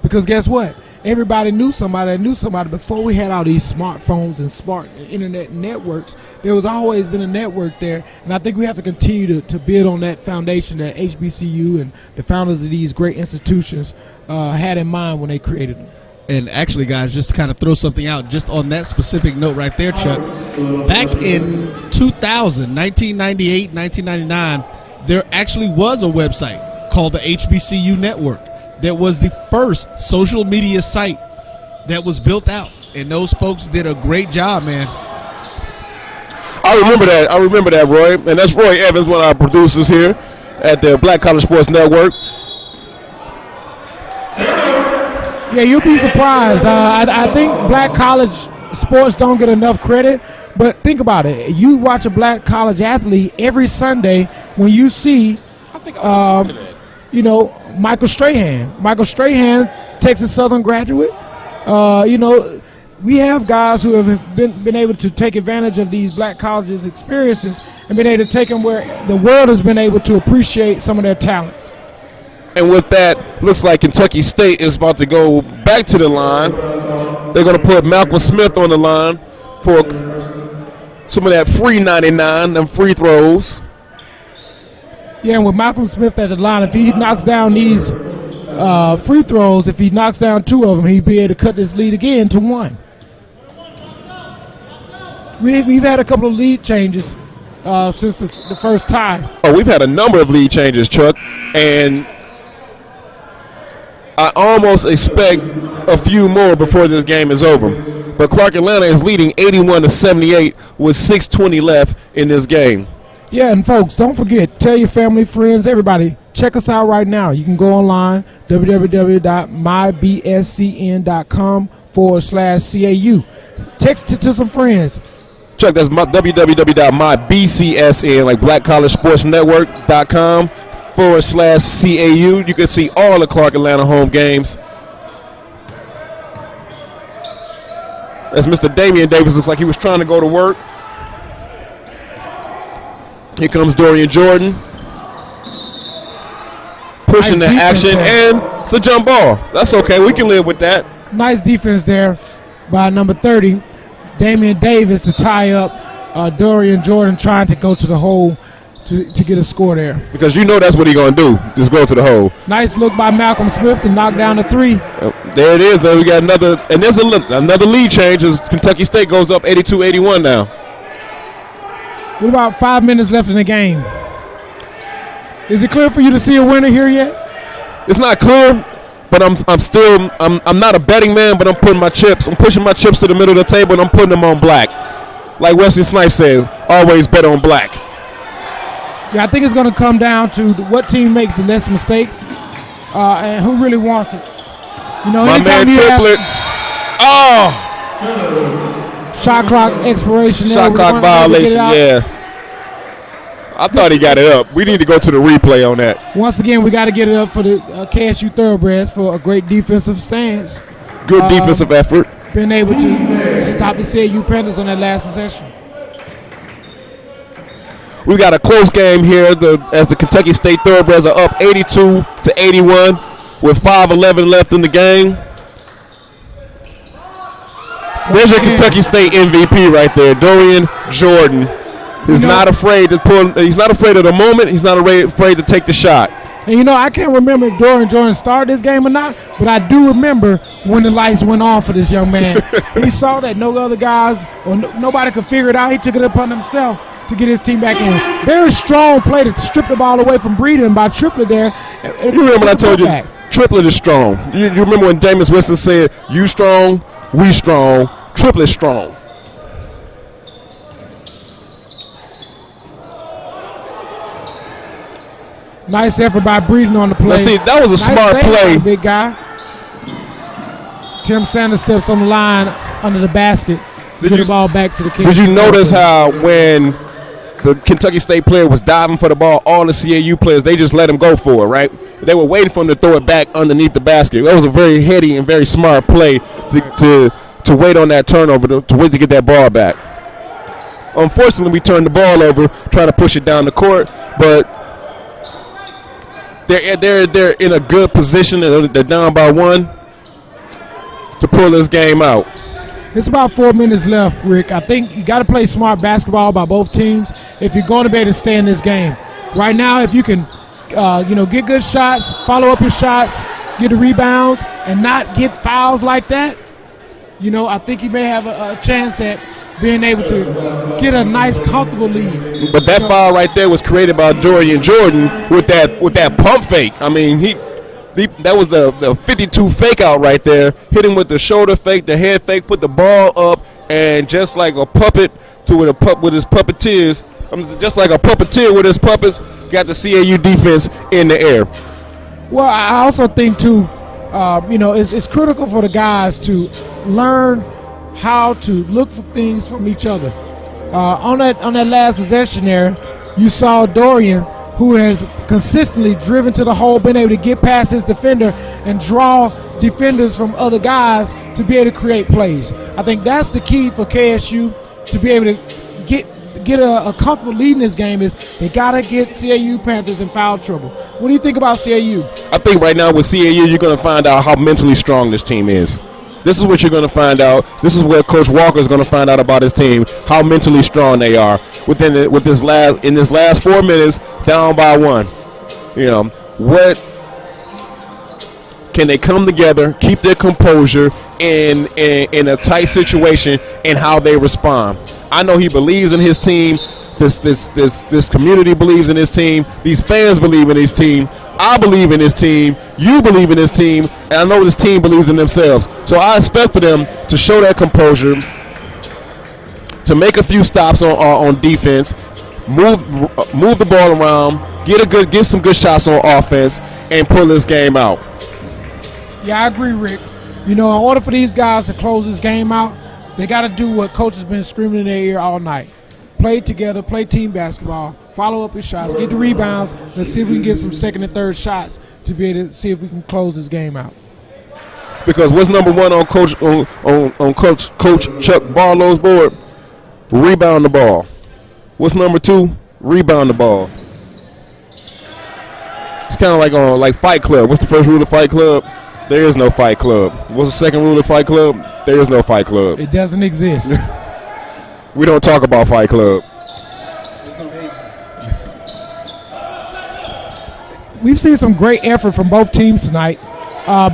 because guess what? Everybody knew somebody that knew somebody. Before we had all these smartphones and smart internet networks, there was always been a network there, and I think we have to continue to build on that foundation that HBCU and the founders of these great institutions had in mind when they created them. And actually, guys, just to kind of throw something out, just on that specific note right there, Chuck, back in 2000, 1998, 1999, there actually was a website called the HBCU Network that was the first social media site that was built out. And those folks did a great job, man. I remember that, Roy. And that's Roy Evans, one of our producers here at the Black College Sports Network. Yeah, you'll be surprised. I think black college sports don't get enough credit. But think about it. You watch a black college athlete every Sunday when you see, Michael Strahan. Michael Strahan, Texas Southern graduate. We have guys who have been able to take advantage of these black colleges' experiences and been able to take them where the world has been able to appreciate some of their talents. And with that, looks like Kentucky State is about to go back to the line. They're going to put Malcolm Smith on the line for some of that free 99, them free throws. Yeah, and with Malcolm Smith at the line, if he knocks down these free throws, if he knocks down 2 of them, he'd be able to cut this lead again to 1. We've had a couple of lead changes since the first tie. Oh, we've had a number of lead changes, Chuck, and I almost expect a few more before this game is over. But Clark Atlanta is leading 81-78 with 6:20 left in this game. Yeah, and folks, don't forget, tell your family, friends, everybody, check us out right now. You can go online, www.mybscn.com/CAU. Text it to some friends. Chuck, that's www.mybcsn, like blackcollegesportsnetwork.com/CAU. You can see all the Clark Atlanta home games. As Mr. Damian Davis looks like he was trying to go to work. Here comes Dorian Jordan. Pushing Nice the action, defense and it's a jump ball. That's okay. We can live with that. Nice defense there by number 30, Damian Davis, to tie up Dorian Jordan trying to go to the hole to get a score there. Because you know that's what he's going to do, just go to the hole. Nice look by Malcolm Smith to knock down the 3. There it is. We got another, and there's another lead change as Kentucky State goes up 82-81 now. With about 5 minutes left in the game. Is it clear for you to see a winner here yet? It's not clear, but I'm not a betting man, but I'm pushing my chips to the middle of the table, and I'm putting them on black. Like Wesley Snipes says, always bet on black. Yeah, I think it's going to come down to what team makes the less mistakes and who really wants it. You know, my man Triplett. Shot clock expiration. Shot clock violation, yeah. I thought he got it up. We need to go to the replay on that. Once again, we got to get it up for the KSU Thoroughbreds for a great defensive stance. Good defensive effort. Been able to stop the CAU Panthers on that last possession. We got a close game here as the Kentucky State Thoroughbreds are up 82-81 with 5:11 left in the game. There's your Kentucky State MVP right there, Dorian Jordan. He's not afraid to pull. He's not afraid of the moment. He's not afraid to take the shot. And I can't remember if Dorian Jordan started this game or not, but I do remember when the lights went on for this young man. He saw that no other guys or nobody could figure it out. He took it upon himself to get his team back in. Very strong play to strip the ball away from Breeden by Triplett there. You remember when I told you Triplett is strong? You remember when Jameis Winston said, "You strong, we strong, Triplett strong." Nice effort by Breeden on the play. Let's see, that was a smart play. Big guy. Tim Sanders steps on the line under the basket. Get the ball back to the kick. Did you notice how when the Kentucky State player was diving for the ball, all the CAU players, they just let him go for it, right? They were waiting for him to throw it back underneath the basket. That was a very heady and very smart play to wait on that turnover, to wait to get that ball back. Unfortunately, we turned the ball over, trying to push it down the court, but they're in a good position. They're down by 1 to pull this game out. It's about 4 minutes left, Rick. I think you got to play smart basketball by both teams if you're going to be able to stay in this game. Right now, if you can, get good shots, follow up your shots, get the rebounds, and not get fouls like that, I think you may have a chance at being able to get a nice, comfortable lead. But that foul right there was created by Dorian Jordan with that pump fake. I mean, that was the 52 fake out right there. Hit him with the shoulder fake, the head fake, put the ball up, and just like a puppet with his puppeteers, just like a puppeteer with his puppets, got the CAU defense in the air. Well, I also think too, it's critical for the guys to learn how to look for things from each other. On that last possession there, you saw Dorian, who has consistently driven to the hole, been able to get past his defender and draw defenders from other guys to be able to create plays. I think that's the key for KSU to be able to get a comfortable lead in this game is they got to get CAU Panthers in foul trouble. What do you think about CAU? I think right now with CAU, you're going to find out how mentally strong this team is. This is what you're going to find out. This is where Coach Walker is going to find out about his team, how mentally strong they are in this last 4 minutes, down by 1. What can they come together, keep their composure in a tight situation, and how they respond? I know he believes in his team. This community believes in his team. These fans believe in his team. I believe in his team. You believe in his team. And I know this team believes in themselves. So I expect for them to show that composure, to make a few stops on defense, move the ball around, get some good shots on offense, and pull this game out. Yeah, I agree, Rick. In order for these guys to close this game out, they got to do what coach has been screaming in their ear all night. Play together, play team basketball, follow up his shots, get the rebounds. Let's see if we can get some second and third shots to be able to see if we can close this game out. Because what's number one on Coach Chuck Barlow's board? Rebound the ball. What's number 2? Rebound the ball. It's kind of like Fight Club. What's the first rule of Fight Club? There is no Fight Club. What's the second rule of Fight Club? There is no Fight Club. It doesn't exist. We don't talk about Fight Club. We've seen some great effort from both teams tonight,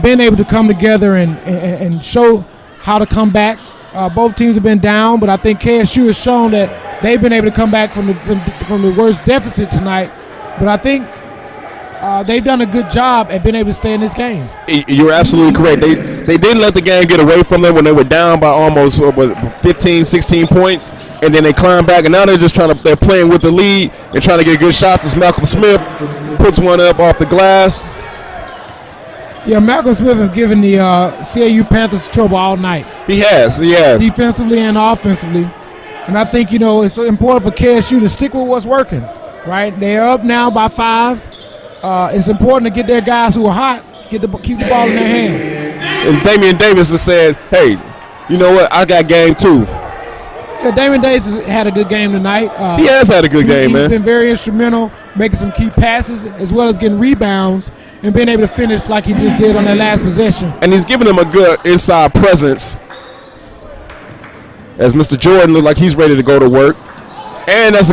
being able to come together and show how to come back. Both teams have been down, but I think KSU has shown that they've been able to come back from the worst deficit tonight. But I think they've done a good job at being able to stay in this game. You're absolutely correct. They didn't let the game get away from them when they were down by almost 15, 16 points, and then they climbed back, and now they're playing with the lead and trying to get good shots as Malcolm Smith puts one up off the glass. Yeah, Malcolm Smith has given the CAU Panthers trouble all night. He has. Defensively and offensively. And I think, it's important for KSU to stick with what's working, right? They're up now by 5. It's important to get their guys who are hot, keep the ball in their hands. And Damian Davis has said, hey, you know what? I got game 2. Yeah, Damian Davis has had a good game tonight. He has had a good game, man. He's been very instrumental, making some key passes as well as getting rebounds and being able to finish like he just did on that last possession. And he's giving them a good inside presence as Mr. Jordan looks like he's ready to go to work. And that's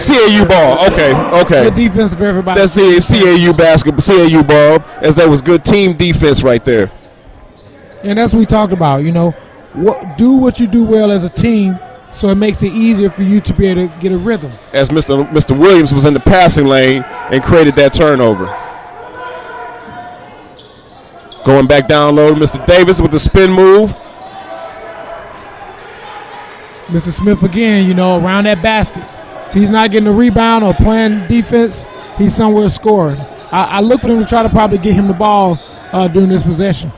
CAU ball. Okay. Good defense for everybody. That's CAU basketball, CAU ball, as that was good team defense right there. And that's what we talked about, do what you do well as a team so it makes it easier for you to be able to get a rhythm. As Mr. Williams was in the passing lane and created that turnover. Going back down low to Mr. Davis with the spin move. Mr. Smith again, around that basket. If he's not getting a rebound or playing defense, he's somewhere scoring. I look for them to try to probably get him the ball during this possession.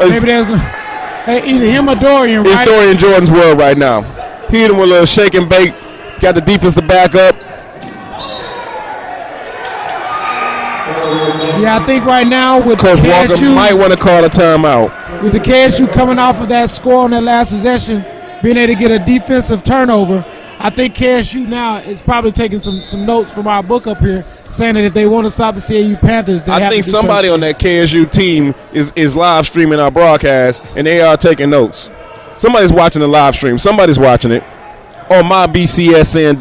Maybe there's either him or Dorian, right? It's Dorian Jordan's world right now. He hit him with a little shake and bake. Got the defense to back up. Yeah, I think right now with Coach KSU, Walker might want to call a timeout. With the KSU coming off of that score on that last possession, being able to get a defensive turnover, I think KSU now is probably taking some notes from our book up here, saying that if they want to stop the CAU Panthers, I think somebody on that KSU team is live streaming our broadcast, and they are taking notes. Somebody's watching the live stream. Somebody's watching it on mybcsn.com/CAU,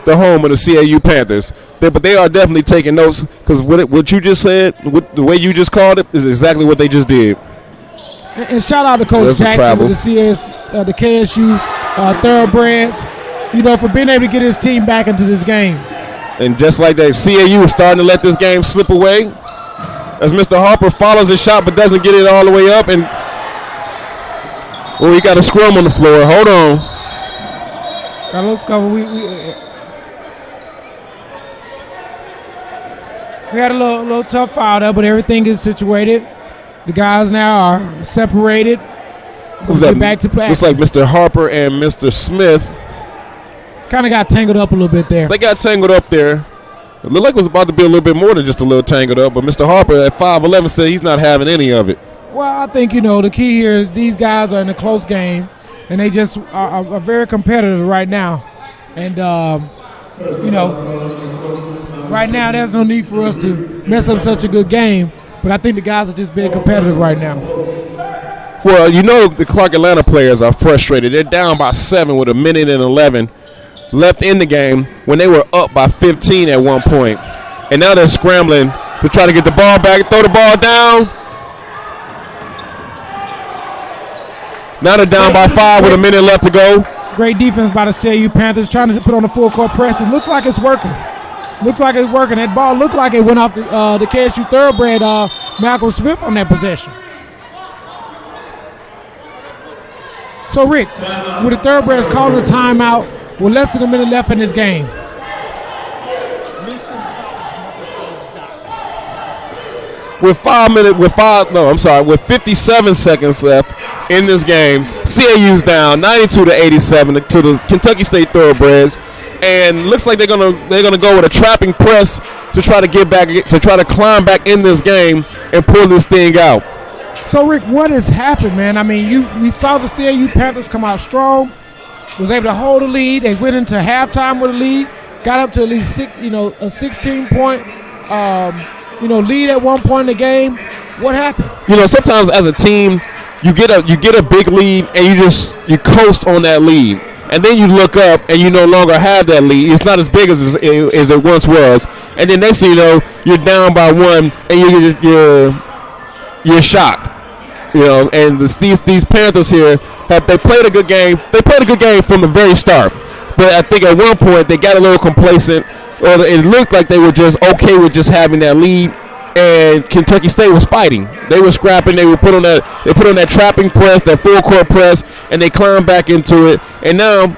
the home of the CAU Panthers. But they are definitely taking notes because what you just said, the way you just called it, is exactly what they just did. And shout out to Coach Jackson with the KSU Thoroughbreds, for being able to get his team back into this game. And just like that, CAU is starting to let this game slip away as Mr. Harper follows his shot but doesn't get it all the way up. And he got a scrum on the floor. Hold on. Got a little scuffle. We had a little tough foul there, but everything is situated. The guys now are separated. Who's that? Back to practice. Looks like Mr. Harper and Mr. Smith Kind of got tangled up a little bit there. They got tangled up there. It looked like it was about to be a little bit more than just a little tangled up, but Mr. Harper at 5'11" said he's not having any of it. Well, I think, the key here is these guys are in a close game, and they just are very competitive right now. And, right now there's no need for us to mess up such a good game, but I think the guys are just being competitive right now. Well, the Clark Atlanta players are frustrated. They're down by 7 with 1:11 left in the game when they were up by 15 at one point. And now they're scrambling to try to get the ball back, throw the ball down. Now they're down by 5 with a minute left to go. Great defense by the CAU Panthers, trying to put on the full court press. It looks like it's working. That ball looked like it went off the KSU thoroughbred Malcolm Smith on that possession. So, Rick, with the thoroughbreds calling a timeout with less than a minute left in this game. With 57 seconds left in this game, CAU's down 92-87 to the Kentucky State Thoroughbreds, and looks like they're gonna go with a trapping press to try to get back, to try to climb back in this game and pull this thing out. So, Rick, what has happened, man? I mean, we saw the CAU Panthers come out strong, was able to hold the lead. They went into halftime with a lead, got up to at least a 16-point. Lead at one point in the game. What happened? Sometimes as a team, you get a big lead and you coast on that lead, and then you look up and you no longer have that lead. It's not as big as it once was, and then next thing you know, you're down by 1 and you're shocked. And these Panthers here they played a good game. They played a good game from the very start, but I think at one point they got a little complacent. Or it looked like they were just okay with just having that lead, and Kentucky State was fighting. They were scrapping. They put on that trapping press, that full court press, and they climbed back into it. And now,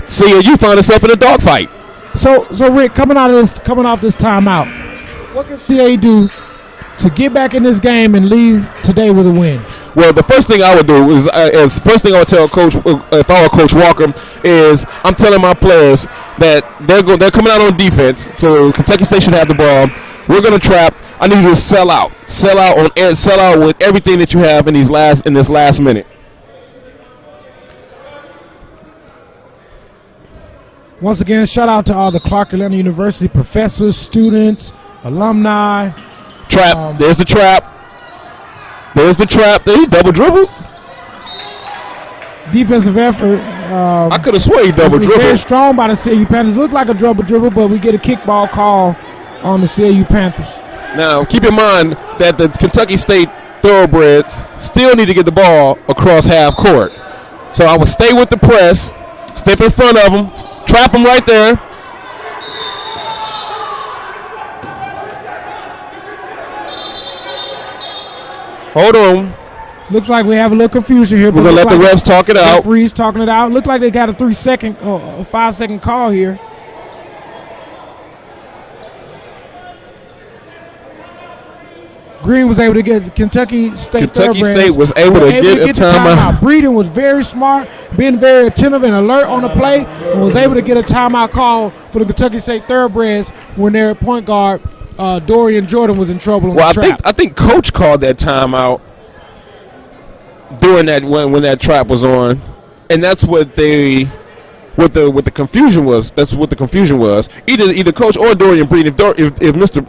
CAU found itself in a dogfight. So Rick, coming off this timeout, what can CAU do to get back in this game and leave today with a win? Well, the first thing I would do is first thing I would tell Coach, if I were Coach Walker, is I'm telling my players that they're coming out on defense. So Kentucky State should have the ball. We're gonna trap. I need you to sell out with everything that you have in this last minute. Once again, shout out to all the Clark Atlanta University professors, students, alumni. Trap. There's the trap. There's the trap. There, he double dribble. Defensive effort. I could have sworn he double dribble. Very strong by the CAU Panthers. Looked like a double dribble, but we get a kickball call on the CAU Panthers. Now, keep in mind that the Kentucky State Thoroughbreds still need to get the ball across half court. So I would stay with the press, step in front of them, trap them right there. Hold on. Looks like we have a little confusion here. We're going to let the refs talk it out. Referees talking it out. Looked like they got a 5-second call here. Green was able to get Kentucky State was able to get a timeout. Breeden was very smart, being very attentive and alert on the play, and was able to get a timeout call for the Kentucky State Thoroughbreds when their point guard, Dorian Jordan, was in trouble. I think Coach called that timeout during that when that trap was on, and that's what the confusion was. That's what the confusion was. Either Coach or Dorian Breeden. If Mr.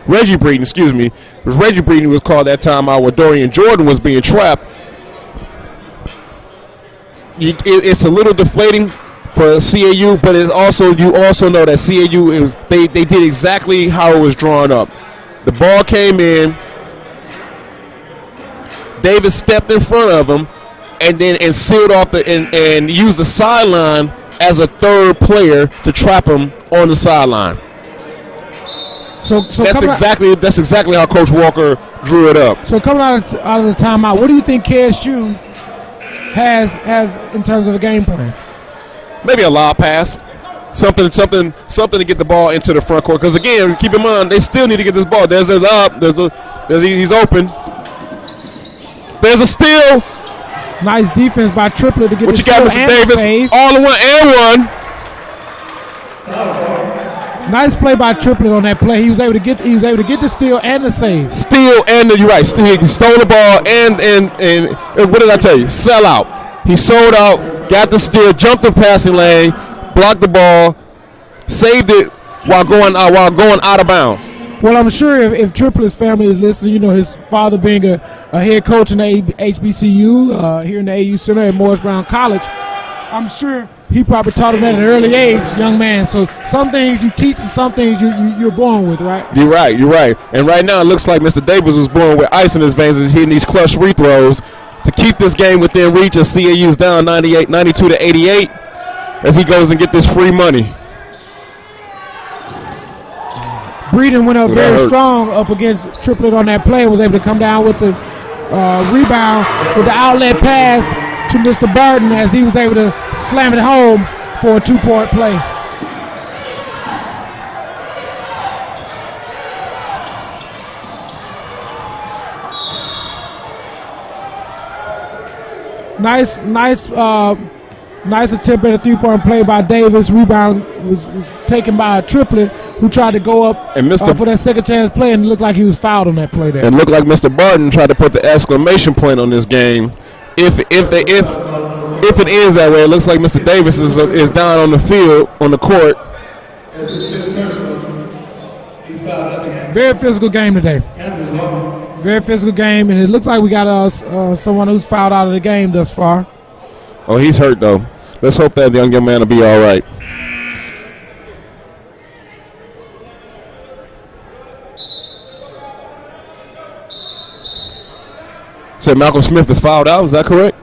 Reggie Breeden, if Reggie Breeden was called that timeout where Dorian Jordan was being trapped, it's a little deflating for CAU, but you also know that CAU they did exactly how it was drawn up. The ball came in, Davis stepped in front of him, and sealed off and used the sideline as a third player to trap him on the sideline. So that's exactly how Coach Walker drew it up. So coming out of the timeout, what do you think KSU has in terms of a game plan? Maybe a lob pass, something to get the ball into the front court. Because again, keep in mind they still need to get this ball. There's a lob. He's open. There's a steal. Nice defense by Triplett to get What the you got, steal Mr. and the Davis? save. All in one and one. Nice play by Triplett on that play. He was able to get the steal and the save. Steal and you're right. He stole the ball and what did I tell you? Sell out. He sold out, got the steal, jumped the passing lane, blocked the ball, saved it while going out of bounds. Well, I'm sure if Triplett's family is listening, you know, his father being a head coach in the HBCU here in the AU Center at Morris Brown College, I'm sure he probably taught him that at an early age, young man. So some things you teach and some things you're born with, right? You're right. And right now it looks like Mr. Davis was born with ice in his veins as he's hitting these clutch free throws to keep this game within reach as CAU's down 92 to 88 as he goes and get this free money. Breeden went up very strong up against Triplett on that play and was able to come down with the rebound with the outlet pass to Mr. Barton as he was able to slam it home for a 2-point play. Nice attempt at a 3-point play by Davis. Rebound was taken by a Triplett who tried to go up and for that second chance play, and it looked like he was fouled on that play there. And looked like Mr. Barton tried to put the exclamation point on this game. If it is that way, it looks like Mr. Davis is down on the field, on the court. Very physical game today. Very physical game, and it looks like we got someone who's fouled out of the game thus far. Oh, he's hurt, though. Let's hope that the young man will be all right. So Malcolm Smith is fouled out, is that correct?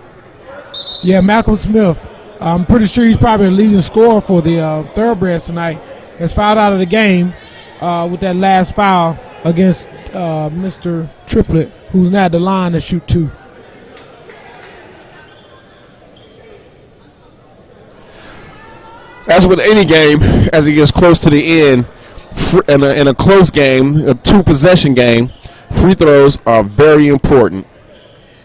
Yeah, Malcolm Smith. I'm pretty sure he's probably the leading scorer for the Thoroughbreds tonight. Is fouled out of the game with that last foul against Mr. Triplett, who's now at the line to shoot 2. As with any game, as it gets close to the end, in a close game, a 2-possession game, free throws are very important.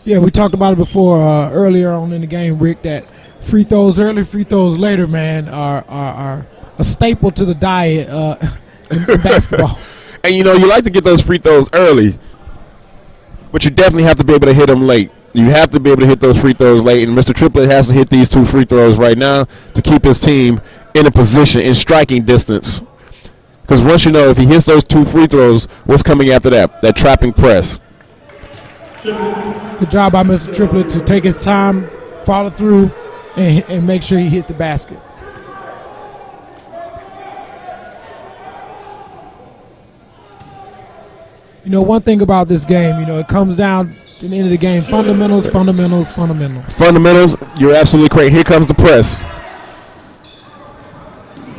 Yeah, we talked about it before earlier on in the game, Rick, that free throws early, free throws later, man, are a staple to the diet in basketball. And, you know, you like to get those free throws early, but you definitely have to be able to hit them late. You have to be able to hit those free throws late, and Mr. Triplett has to hit these 2 free throws right now to keep his team in a position, in striking distance. Because once you know if he hits those 2 free throws, what's coming after that? That trapping press. Good job by Mr. Triplett to take his time, follow through, and make sure he hit the basket. You know, one thing about this game, you know, it comes down to the end of the game, fundamentals. Fundamentals, you're absolutely correct. Here comes the press.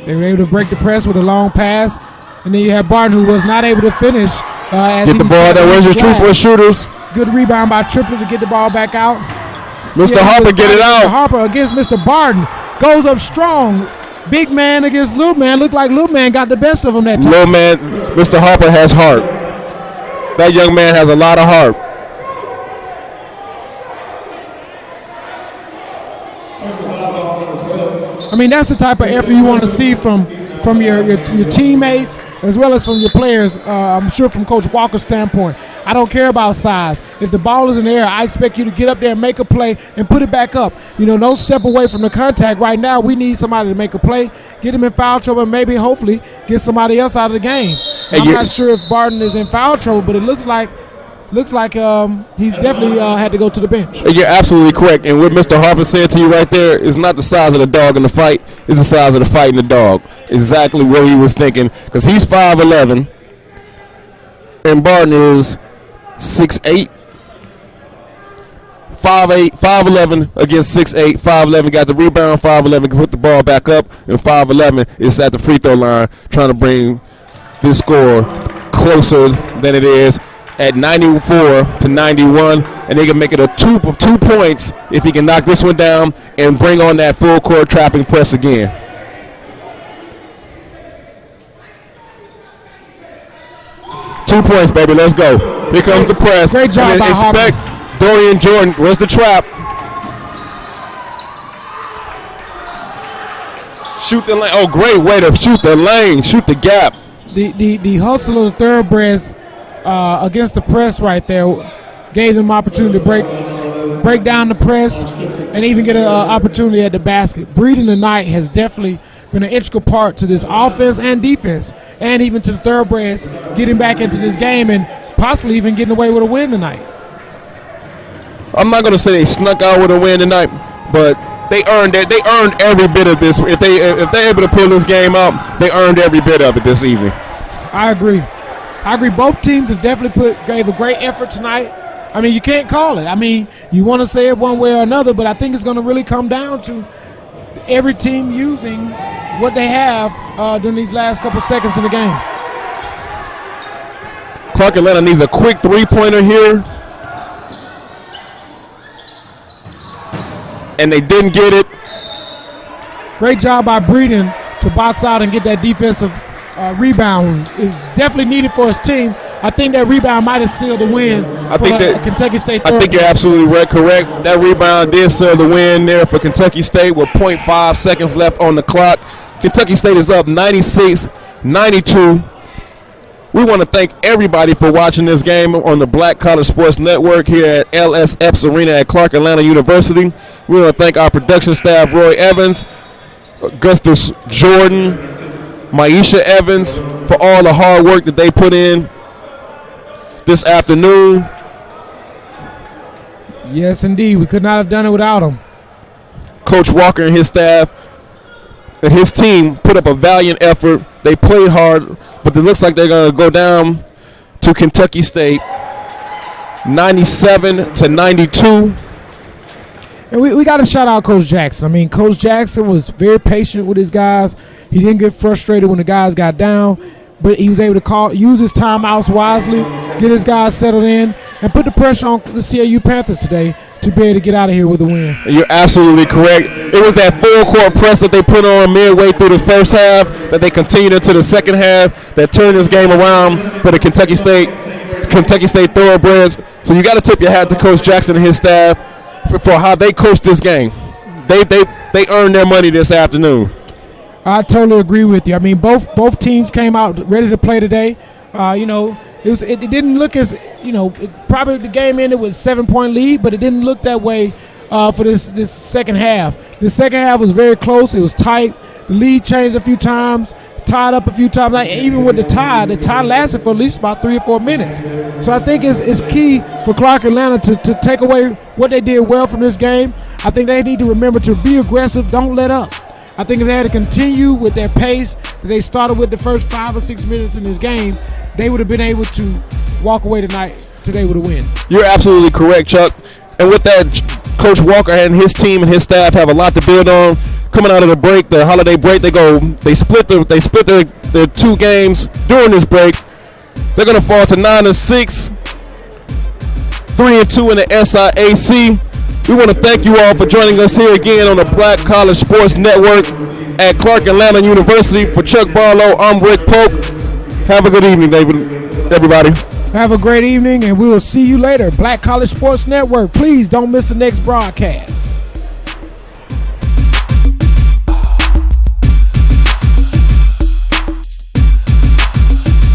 They were able to break the press with a long pass, and then you have Barton, who was not able to finish. Get the ball. That was your true shooters. Good rebound by Triplett to get the ball back out. Mr. Harper, get it out. Mr. Harper against Mr. Barton. Goes up strong. Big man against little man. Looked like little man got the best of him that time. Little man, Mr. Harper has heart. That young man has a lot of heart. I mean, that's the type of effort you want to see from your teammates as well as from your players. I'm sure from Coach Walker's standpoint. I don't care about size. If the ball is in the air, I expect you to get up there and make a play and put it back up. You know, don't step away from the contact. Right now, we need somebody to make a play, get him in foul trouble, and maybe, hopefully, get somebody else out of the game. I'm not sure if Barton is in foul trouble, but it looks like he's definitely had to go to the bench. You're absolutely correct. And what Mr. Harper said to you right there is not the size of the dog in the fight. It's the size of the fight in the dog. Exactly what he was thinking. Because he's 5'11", and Barton is 6'8". 5'8", 5'11" against 6'8". 5'11" got the rebound. 5'11" can put the ball back up. And 5'11" is at the free throw line trying to bring this score closer than it is at 94 to 91, and they can make it a 2 points if he can knock this one down and bring on that full court trapping press again. Two points, baby. Let's go. Here comes the press. Great job by Harper. Expect Dorian Jordan. Where's the trap? Shoot the lane. Oh, great way to shoot the lane. Shoot the gap. The hustle of the thoroughbreds against the press right there gave them opportunity to break down the press and even get an opportunity at the basket. Breeding tonight has definitely been an integral part to this offense and defense, and even to the thoroughbreds getting back into this game and possibly even getting away with a win tonight. I'm not going to say they snuck out with a win tonight, but they earned it. They earned every bit of this. If they're able to pull this game out, they earned every bit of it this evening. I agree. Both teams have definitely gave a great effort tonight. I mean, you can't call it. I mean, you want to say it one way or another, but I think it's going to really come down to every team using what they have during these last couple seconds in the game. Clark Atlanta needs a quick three-pointer here. And they didn't get it. Great job by Breeden to box out and get that defensive rebound. It was definitely needed for his team. I think that rebound might have sealed the win Kentucky State. I think you're absolutely correct. That rebound did seal the win there for Kentucky State with 0.5 seconds left on the clock. Kentucky State is up 96-92. We want to thank everybody for watching this game on the Black College Sports Network here at LS Epps Arena at Clark Atlanta University. We want to thank our production staff, Roy Evans, Augustus Jordan, Maisha Evans, for all the hard work that they put in this afternoon. Yes, indeed. We could not have done it without them. Coach Walker and his staff and his team put up a valiant effort. They played hard, but it looks like they're going to go down to Kentucky State 97-92. And we got to shout out Coach Jackson. I mean, Coach Jackson was very patient with his guys. He didn't get frustrated when the guys got down, but he was able to use his timeouts wisely, get his guys settled in, and put the pressure on the CAU Panthers today to be able to get out of here with a win. You're absolutely correct. It was that full court press that they put on midway through the first half that they continued into the second half that turned this game around for the Kentucky State Thoroughbreds. So you got to tip your hat to Coach Jackson and his staff for how they coached this game. They earned their money this afternoon. I totally agree with you. I mean, both teams came out ready to play today. It didn't look as, probably the game ended with a 7-point lead, but it didn't look that way for this second half. The second half was very close. It was tight. The lead changed a few times, tied up a few times. Like, even with the tie lasted for at least about 3 or 4 minutes. So I think it's key for Clark Atlanta to take away what they did well from this game. I think they need to remember to be aggressive. Don't let up. I think if they had to continue with their pace that they started with the first 5 or 6 minutes in this game, they would have been able to walk away today with a win. You're absolutely correct, Chuck. And with that, Coach Walker and his team and his staff have a lot to build on. Coming out of the break, the holiday break, they split their 2 games during this break. They're going to fall to 9-6, 3-2 in the SIAC. We want to thank you all for joining us here again on the Black College Sports Network at Clark Atlanta University. For Chuck Barlow, I'm Rick Polk. Have a good evening, everybody. Have a great evening, and we will see you later. Black College Sports Network. Please don't miss the next broadcast.